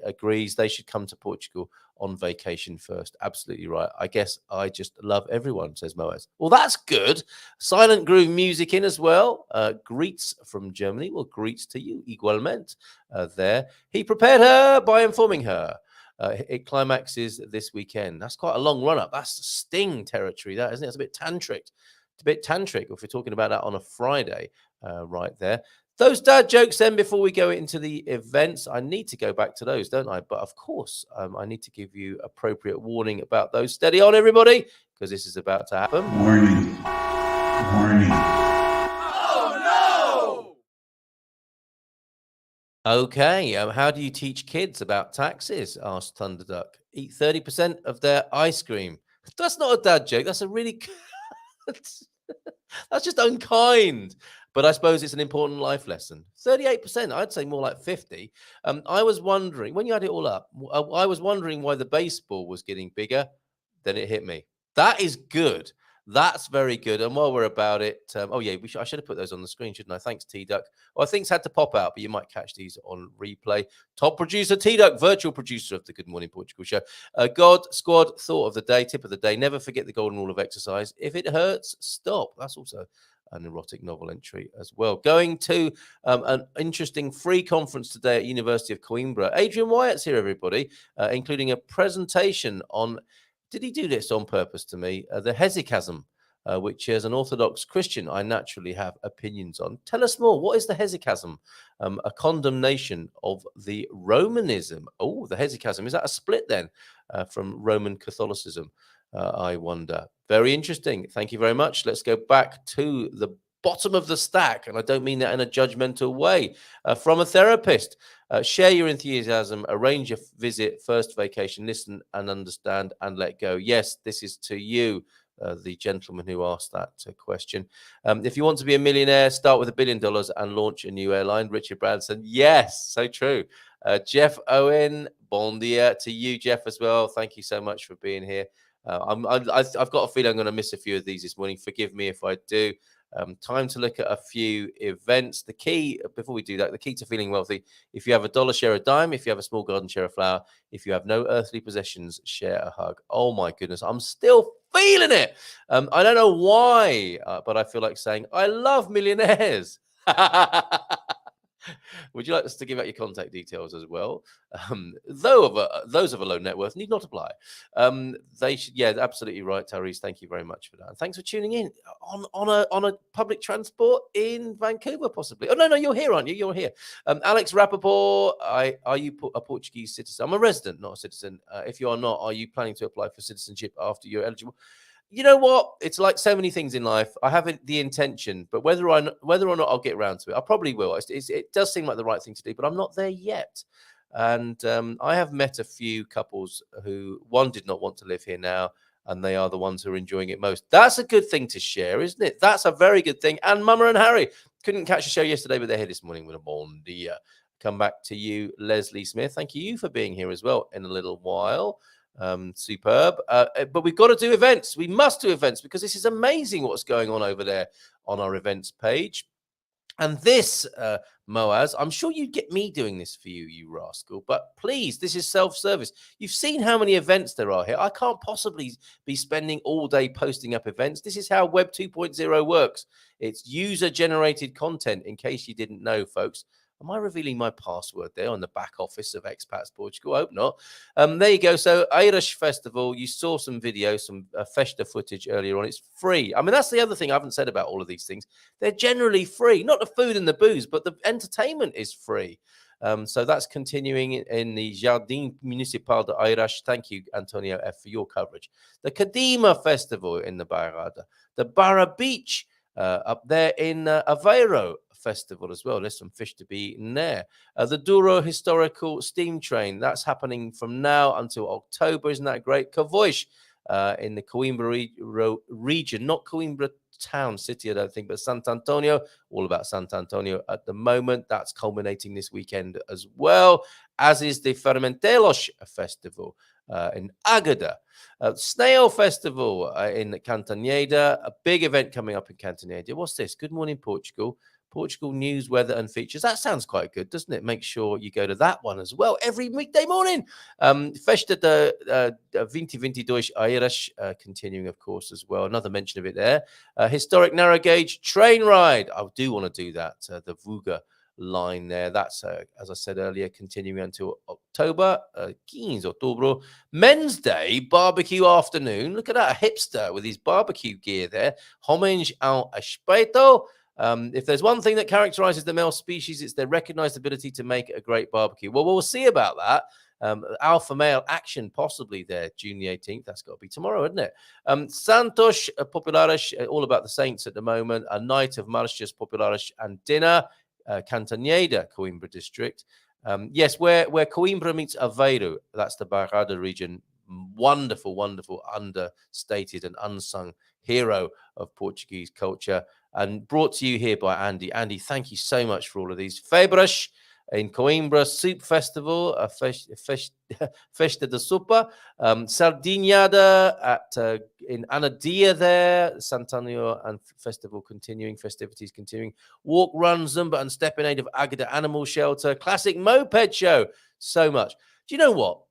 agrees they should come to Portugal on vacation first. Absolutely right. I guess I just love everyone, says Moaz. Well, that's good. Silent groove music in as well. Greets from Germany. Well, greets to you, igualmente. There. He prepared her by informing her. It climaxes this weekend. That's quite a long run-up. That's Sting territory, that, isn't it? It's a bit tantric. It's a bit tantric if we're talking about that on a Friday right there. Those dad jokes then, before we go into the events, I need to go back to those, don't I? But of course, I need to give you appropriate warning about those. Steady on, everybody, because this is about to happen. Warning. Warning. Oh, no! Okay, how do you teach kids about taxes? Asked Thunderduck. Eat 30% of their ice cream. That's not a dad joke. That's a really... That's just unkind. But I suppose it's an important life lesson. 38%, I'd say more like 50. I was wondering, when you add it all up, I was wondering why the baseball was getting bigger. Then it hit me. That is good. That's very good. And while we're about it, oh yeah, I should have put those on the screen, shouldn't I? Thanks, T-Duck. Well, things had to pop out, but you might catch these on replay. Top producer, T-Duck, virtual producer of the Good Morning Portugal show. God Squad thought of the day, tip of the day. Never forget the golden rule of exercise. If it hurts, stop. That's also an erotic novel entry as well. Going to an interesting free conference today at University of Coimbra. Adrian Wyatt's here, everybody, including a presentation on, did he do this on purpose to me? The hesychasm, which as an Orthodox Christian, I naturally have opinions on. Tell us more. What is the hesychasm? A condemnation of the Romanism. Oh, the hesychasm. Is that a split then from Roman Catholicism? I wonder. Very interesting. Thank you very much. Let's go back to the bottom of the stack, and I don't mean that in a judgmental way, from a therapist. Share your enthusiasm, arrange a visit, first vacation, listen and understand and let go. Yes, this is to you, the gentleman who asked that question. If you want to be a millionaire, start with $1 billion and launch a new airline. Richard Branson. Yes, so true. Jeff Owen, bon dia to you, Jeff, as well. Thank you so much for being here. I've got a feeling I'm going to miss a few of these this morning. Forgive me if I do. Time to look at a few events. The key, before we do that, the key to feeling wealthy: if you have $1, share a dime. If you have a small garden, share a flower. If you have no earthly possessions, share a hug. Oh my goodness, I'm still feeling it. I don't know why, but I feel like saying I love millionaires. Would you like us to give out your contact details as well? Those of a low net worth need not apply. They should, yeah, absolutely right, Tyrese. Thank you very much for that. And thanks for tuning in on a public transport in Vancouver, possibly. Oh, no, you're here, aren't you? You're here. Alex Rappaport, are you a Portuguese citizen? I'm a resident, not a citizen. If you are not, are you planning to apply for citizenship after you're eligible? You know what? It's like so many things in life. I have the intention, but whether or not I'll get around to it, I probably will. It does seem like the right thing to do, but I'm not there yet. And I have met a few couples who, one, did not want to live here now, and they are the ones who are enjoying it most. That's a good thing to share, isn't it? That's a very good thing. And Mama and Harry couldn't catch the show yesterday, but they're here this morning with a bon dia. Come back to you, Leslie Smith. Thank you for being here as well in a little while. Superb. But we've got to do events. We must do events because this is amazing what's going on over there on our events page. And this, Moaz, I'm sure you'd get me doing this for you, you rascal. But please, this is self-service. You've seen how many events there are here. I can't possibly be spending all day posting up events. This is how Web 2.0 works. It's user-generated content, in case you didn't know, folks. Am I revealing my password there on the back office of Expats Portugal? I hope not. There you go. So Irish Festival, you saw some videos, some Festa footage earlier on. It's free. I mean, that's the other thing I haven't said about all of these things. They're generally free. Not the food and the booze, but the entertainment is free. So that's continuing in the Jardim Municipal de Irish. Thank you, Antonio F., for your coverage. The Kadima Festival in the Bairrada. The Barra Beach up there in Aveiro Festival as well. There's some fish to be eaten there. The Douro Historical Steam Train, that's happening from now until October. Isn't that great? Cavoish in the Coimbra region, not Coimbra town, city, I don't think, but Sant Antonio, all about Sant Antonio at the moment. That's culminating this weekend as well, as is the Fermentelos Festival in Águeda. Snail Festival in Cantanhede, a big event coming up in Cantanhede. What's this? Good morning, Portugal. Portugal news, weather and features. That sounds quite good, doesn't it? Make sure you go to that one as well every weekday morning. Festa de 2022 Irish, continuing, of course, as well. Another mention of it there. Historic narrow gauge train ride. I do want to do that. The Vuga line there. That's, as I said earlier, continuing until October. 15 October. Men's Day barbecue afternoon. Look at that, a hipster with his barbecue gear there. Homage ao aspecto. If there's one thing that characterizes the male species, it's their recognized ability to make a great barbecue. Well, we'll see about that. Alpha male action possibly there, June the 18th. That's got to be tomorrow, isn't it? Santos Populares, all about the Saints at the moment. A night of Marchas Populares and dinner. Cantanhede, Coimbra district. Yes, where Coimbra meets Aveiro. That's the Bairrada region. Wonderful, wonderful, understated and unsung hero of Portuguese culture. And brought to you here by Andy. Andy, thank you so much for all of these. Febras in Coimbra, Soup Festival, Festa de Sopa, Sardinhada in Anadia there, Santanio and Festival continuing, festivities continuing. Walk, run, Zumba and step in aid of Águeda Animal Shelter, classic moped show. So much. Do you know what?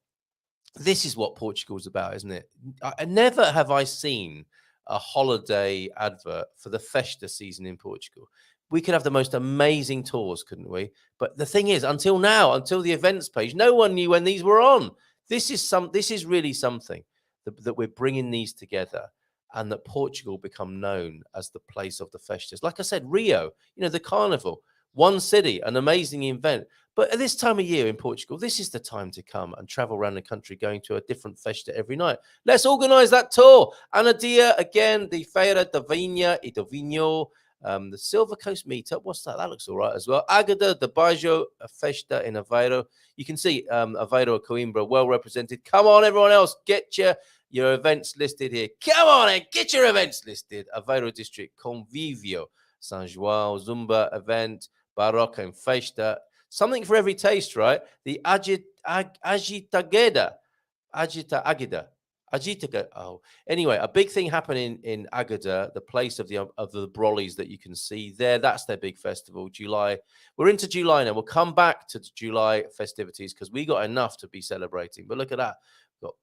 This is what Portugal's about, isn't it? I never have I seen a holiday advert for the Festa season in Portugal. We could have the most amazing tours, couldn't we? But the thing is, until now, until the events page, no one knew when these were on. This is really something that we're bringing these together, and that Portugal become known as the place of the Festas. Like I said, Rio, the carnival, one city, an amazing event. But at this time of year in Portugal, this is the time to come and travel around the country going to a different festa every night. Let's organise that tour. Anadia, again, the Feira da Vinha e do Vinho. The Silver Coast Meetup, what's that? That looks all right as well. Águeda de Baixo, a festa in Aveiro. You can see Aveiro, Coimbra, well represented. Come on, everyone else, get your events listed here. Come on and get your events listed. Aveiro District, Convívio, São João, Zumba event, Barroca and Festa. Something for every taste, right? The Agitagueda. Oh, anyway, a big thing happening in Águeda, the place of the brollies that you can see there. That's their big festival, July. We're into July now. We'll come back to July festivities because we got enough to be celebrating. But look at that. We've got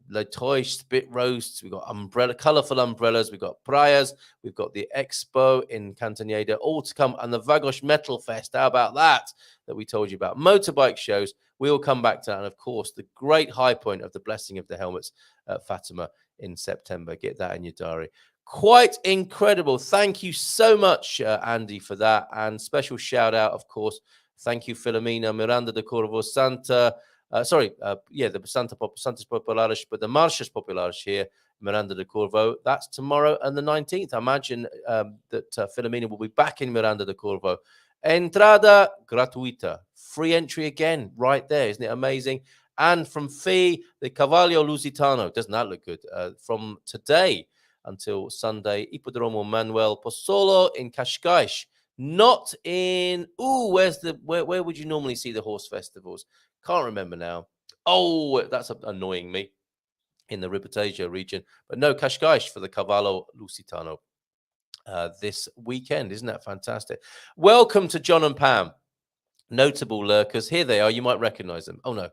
Leitoy spit roasts. We've got colorful umbrellas. We've got prayas. We've got the expo in Cantanhede, all to come. And the Vagos Metal Fest. How about that we told you about? Motorbike shows. We will come back to that. And of course, the great high point of the Blessing of the Helmets at Fatima in September. Get that in your diary. Quite incredible. Thank you so much, Andy, for that. And special shout out, of course. Thank you, Filomena, Miranda de Corvo, Santa. The Santas Populares, but the Marchas Populares here, Miranda de Corvo. That's tomorrow and the 19th. I imagine that Filomena will be back in Miranda de Corvo. Entrada gratuita. Free entry again, right there. Isn't it amazing? And from Fee, the Cavallo Lusitano. Doesn't that look good? From today until Sunday, Ipodromo Manuel Pozzolo in Cascais. Not in... where would you normally see the horse festivals? Can't remember now. Oh, that's annoying me. In the Ribatejo region. But no, Cascais for the Cavallo Lusitano this weekend. Isn't that fantastic? Welcome to John and Pam. Notable lurkers. Here they are. You might recognize them. Oh, no.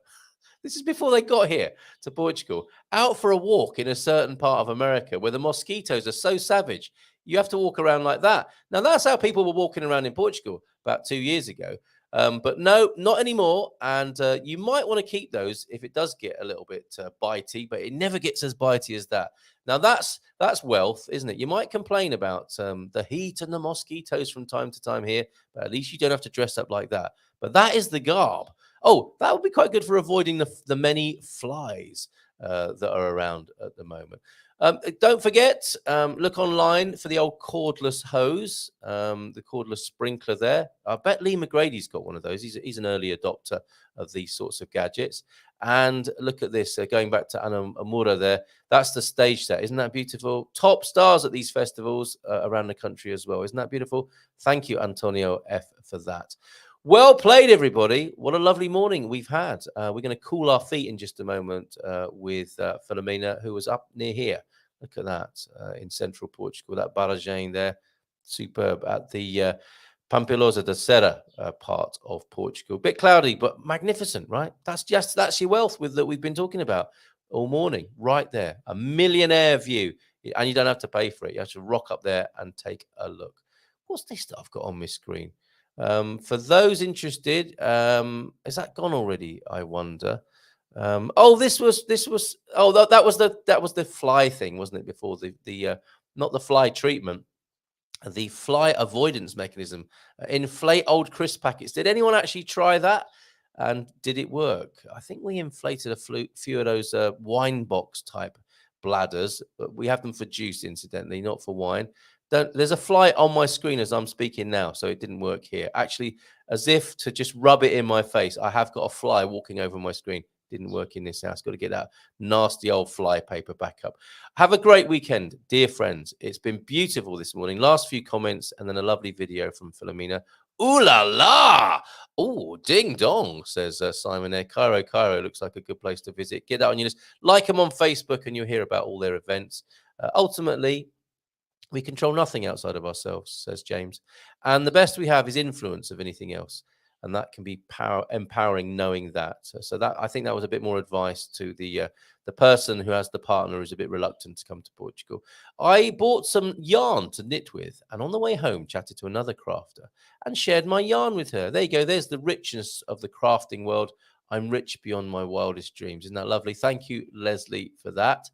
This is before they got here to Portugal. Out for a walk in a certain part of America where the mosquitoes are so savage. You have to walk around like that. Now, that's how people were walking around in Portugal about 2 years ago. But no, not anymore. And you might want to keep those if it does get a little bit bitey, but it never gets as bitey as that. Now, that's wealth, isn't it? You might complain about the heat and the mosquitoes from time to time here, but at least you don't have to dress up like that. But that is the garb. Oh, that would be quite good for avoiding the many flies that are around at the moment. Don't forget, look online for the old cordless hose, the cordless sprinkler there. I bet Lee McGrady's got one of those. He's an early adopter of these sorts of gadgets. And look at this, going back to Ana Amura there. That's the stage set. Isn't that beautiful? Top stars at these festivals around the country as well. Isn't that beautiful? Thank you, Antonio F., for that. Well played, everybody. What a lovely morning we've had. We're going to cool our feet in just a moment with Filomena, who was up near here. Look at that in central Portugal, that Barragem there. Superb at the Pampilosa da Serra part of Portugal. Bit cloudy, but magnificent, right? That's your wealth that we've been talking about all morning, right there. A millionaire view. And you don't have to pay for it. You have to rock up there and take a look. What's this that I've got on my screen? For those interested, is that gone already? I wonder. That was the fly thing, wasn't it? Before the not the fly treatment, the fly avoidance mechanism. Inflate old crisp packets. Did anyone actually try that? And did it work? I think we inflated a few of those wine box type bladders. But we have them for juice, incidentally, not for wine. There's a fly on my screen as I'm speaking now, so it didn't work here. Actually, as if to just rub it in my face, I have got a fly walking over my screen. Didn't work in this house. Got to get that nasty old fly paper back up. Have a great weekend, dear friends. It's been beautiful this morning. Last few comments and then a lovely video from Filomena. Ooh la la! Oh, ding dong, says Simon there. Cairo looks like a good place to visit. Get that on your list. Like them on Facebook and you'll hear about all their events. Ultimately, we control nothing outside of ourselves, says James. And the best we have is influence of anything else. And that can be empowering knowing that. So that I think that was a bit more advice to the person who has the partner who's a bit reluctant to come to Portugal. I bought some yarn to knit with, and on the way home chatted to another crafter and shared my yarn with her. There you go. There's the richness of the crafting world. I'm rich beyond my wildest dreams. Isn't that lovely? Thank you, Leslie, for that.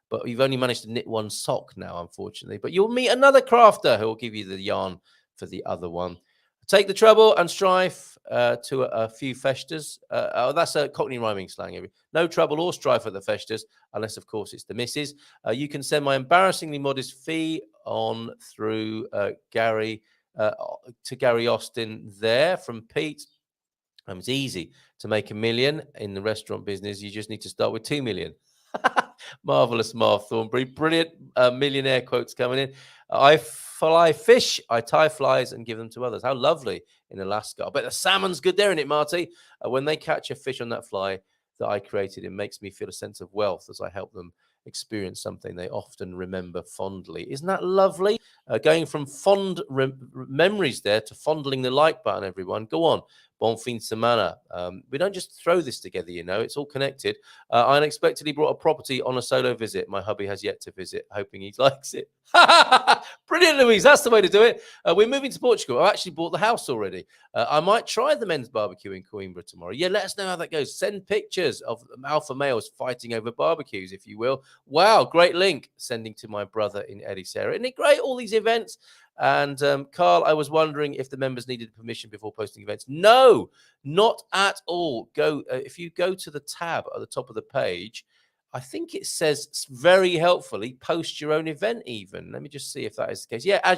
But you've only managed to knit one sock now, unfortunately. But you'll meet another crafter who will give you the yarn for the other one. Take the trouble and strife to a few festas. That's a Cockney rhyming slang. No trouble or strife at the festas, unless, of course, it's the missus. You can send my embarrassingly modest fee on through Gary to Gary Austin there from Pete. It's easy to make $1 million in the restaurant business. You just need to start with 2 million. Marvelous, Marv Thornbury. Brilliant millionaire quotes coming in. I fly fish, I tie flies and give them to others. How lovely in Alaska. I bet the salmon's good there, isn't it, Marty? When they catch a fish on that fly that I created, it makes me feel a sense of wealth as I help them experience something they often remember fondly. Isn't that lovely? Going from fond memories there to fondling the like button, everyone. Go on. Bon fin semana. We don't just throw this together, you know, it's all connected. I unexpectedly brought a property on a solo visit. My hubby has yet to visit, hoping he likes it. Brilliant, Louise. That's the way to do it. We're moving to Portugal. I actually bought the house already. I might try the men's barbecue in Coimbra tomorrow. Yeah, let us know how that goes. Send pictures of alpha males fighting over barbecues, if you will. Wow, great link. Sending to my brother in Ericeira. Isn't it great, all these events? And Carl, I was wondering if the members needed permission before posting events. No, not at all. If you go to the tab at the top of the page, I think it says very helpfully, post your own event even. Let me just see if that is the case. Yeah,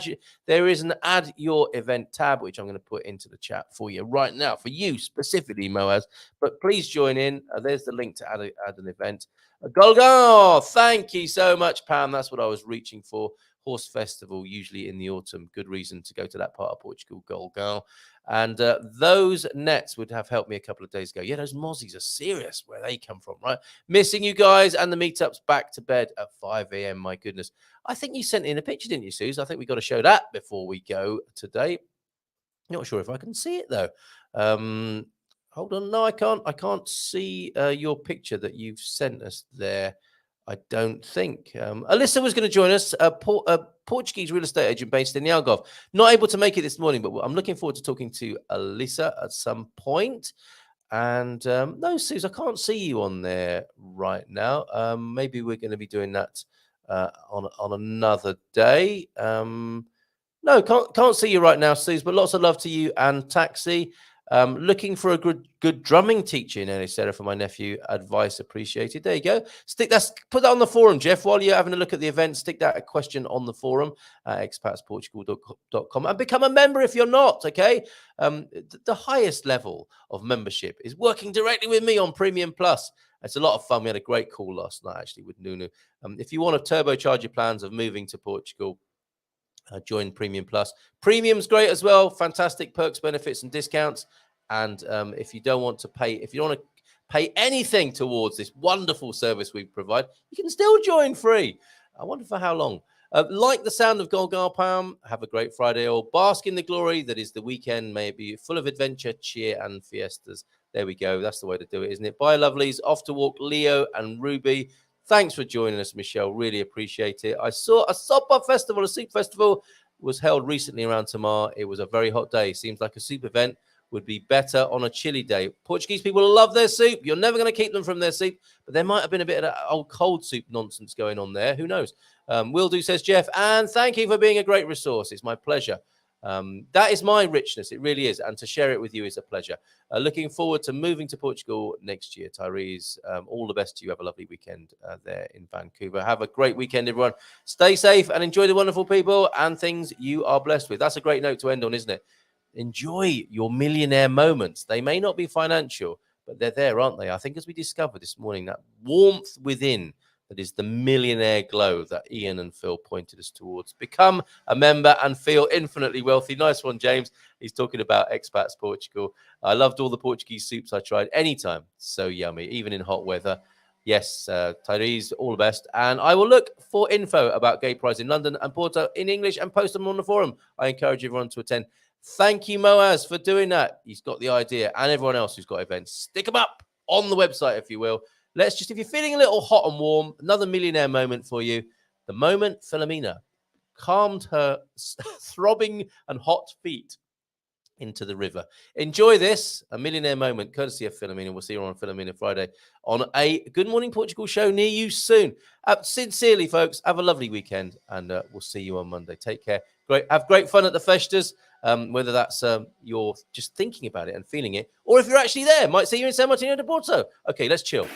there is an add your event tab, which I'm going to put into the chat for you right now, for you specifically, Moaz. But please join in. There's the link to add an event. Golgan, thank you so much, Pam. That's what I was reaching for. Horse Festival, usually in the autumn. Good reason to go to that part of Portugal, Golgan. And those nets would have helped me a couple of days ago. Yeah, those mozzies are serious where they come from, right? Missing you guys and the meetups back to bed at 5 a.m. My goodness. I think you sent in a picture, didn't you, Suze? I think we got to show that before we go today. Not sure if I can see it, though. Hold on. No, I can't. I can't see your picture that you've sent us there. I don't think. Alyssa was going to join us, a Portuguese real estate agent based in the Algarve. Not able to make it this morning, but I'm looking forward to talking to Alyssa at some point. And no, Suze, I can't see you on there right now. Maybe we're going to be doing that on another day. No, can't see you right now, Suze, but lots of love to you and Taxi. Looking for a good drumming teacher in Ericeira for my nephew. Advice appreciated. There you go. Put that on the forum, Jeff. While you're having a look at the event, stick that question on the forum at expatsportugal.com and become a member if you're not. Okay. The highest level of membership is working directly with me on Premium Plus. It's a lot of fun. We had a great call last night actually with Nunu. If you want to turbocharge your plans of moving to Portugal, join Premium Plus. Premium's great as well. Fantastic perks, benefits, and discounts. And if you don't want to pay anything towards this wonderful service we provide, you can still join free. I wonder for how long. Like the sound of Golgar Palm. Have a great Friday, or bask in the glory that is the weekend. May it be full of adventure, cheer, and fiestas. There we go. That's the way to do it, isn't it? Bye, lovelies. Off to walk, Leo and Ruby. Thanks for joining us, Michelle. Really appreciate it. I saw a sopa festival, a soup festival was held recently around Tamar. It was a very hot day. Seems like a soup event would be better on a chilly day. Portuguese people love their soup. You're never going to keep them from their soup, but there might have been a bit of that old cold soup nonsense going on there. Who knows? Will do, says Jeff. And thank you for being a great resource. It's my pleasure. That is my richness. It really is. And to share it with you is a pleasure. Looking forward to moving to Portugal next year. Tyrese, all the best to you. Have a lovely weekend there in Vancouver. Have a great weekend, everyone. Stay safe and enjoy the wonderful people and things you are blessed with. That's a great note to end on, isn't it? Enjoy your millionaire moments. They may not be financial, but they're there, aren't they? I think as we discovered this morning, that warmth within, that is the millionaire glow that Ian and Phil pointed us towards. Become a member and feel infinitely wealthy. Nice one, James. He's talking about Expats Portugal. I loved all the Portuguese soups I tried anytime. So yummy, even in hot weather. Yes, Tyrese, all the best. And I will look for info about Gay Prize in London and Porto in English and post them on the forum. I encourage everyone to attend. Thank you, Moaz, for doing that. He's got the idea, and everyone else who's got events. Stick them up on the website, if you will. Let's just, if you're feeling a little hot and warm, another millionaire moment for you. The moment Philomena calmed her throbbing and hot feet into the river. Enjoy this, a millionaire moment, courtesy of Philomena. We'll see you on Philomena Friday on a Good Morning Portugal show near you soon. Sincerely, folks, have a lovely weekend, and we'll see you on Monday. Take care. Have great fun at the festas. Whether that's you're just thinking about it and feeling it, or if you're actually there, might see you in San Martino de Porto. Okay, let's chill.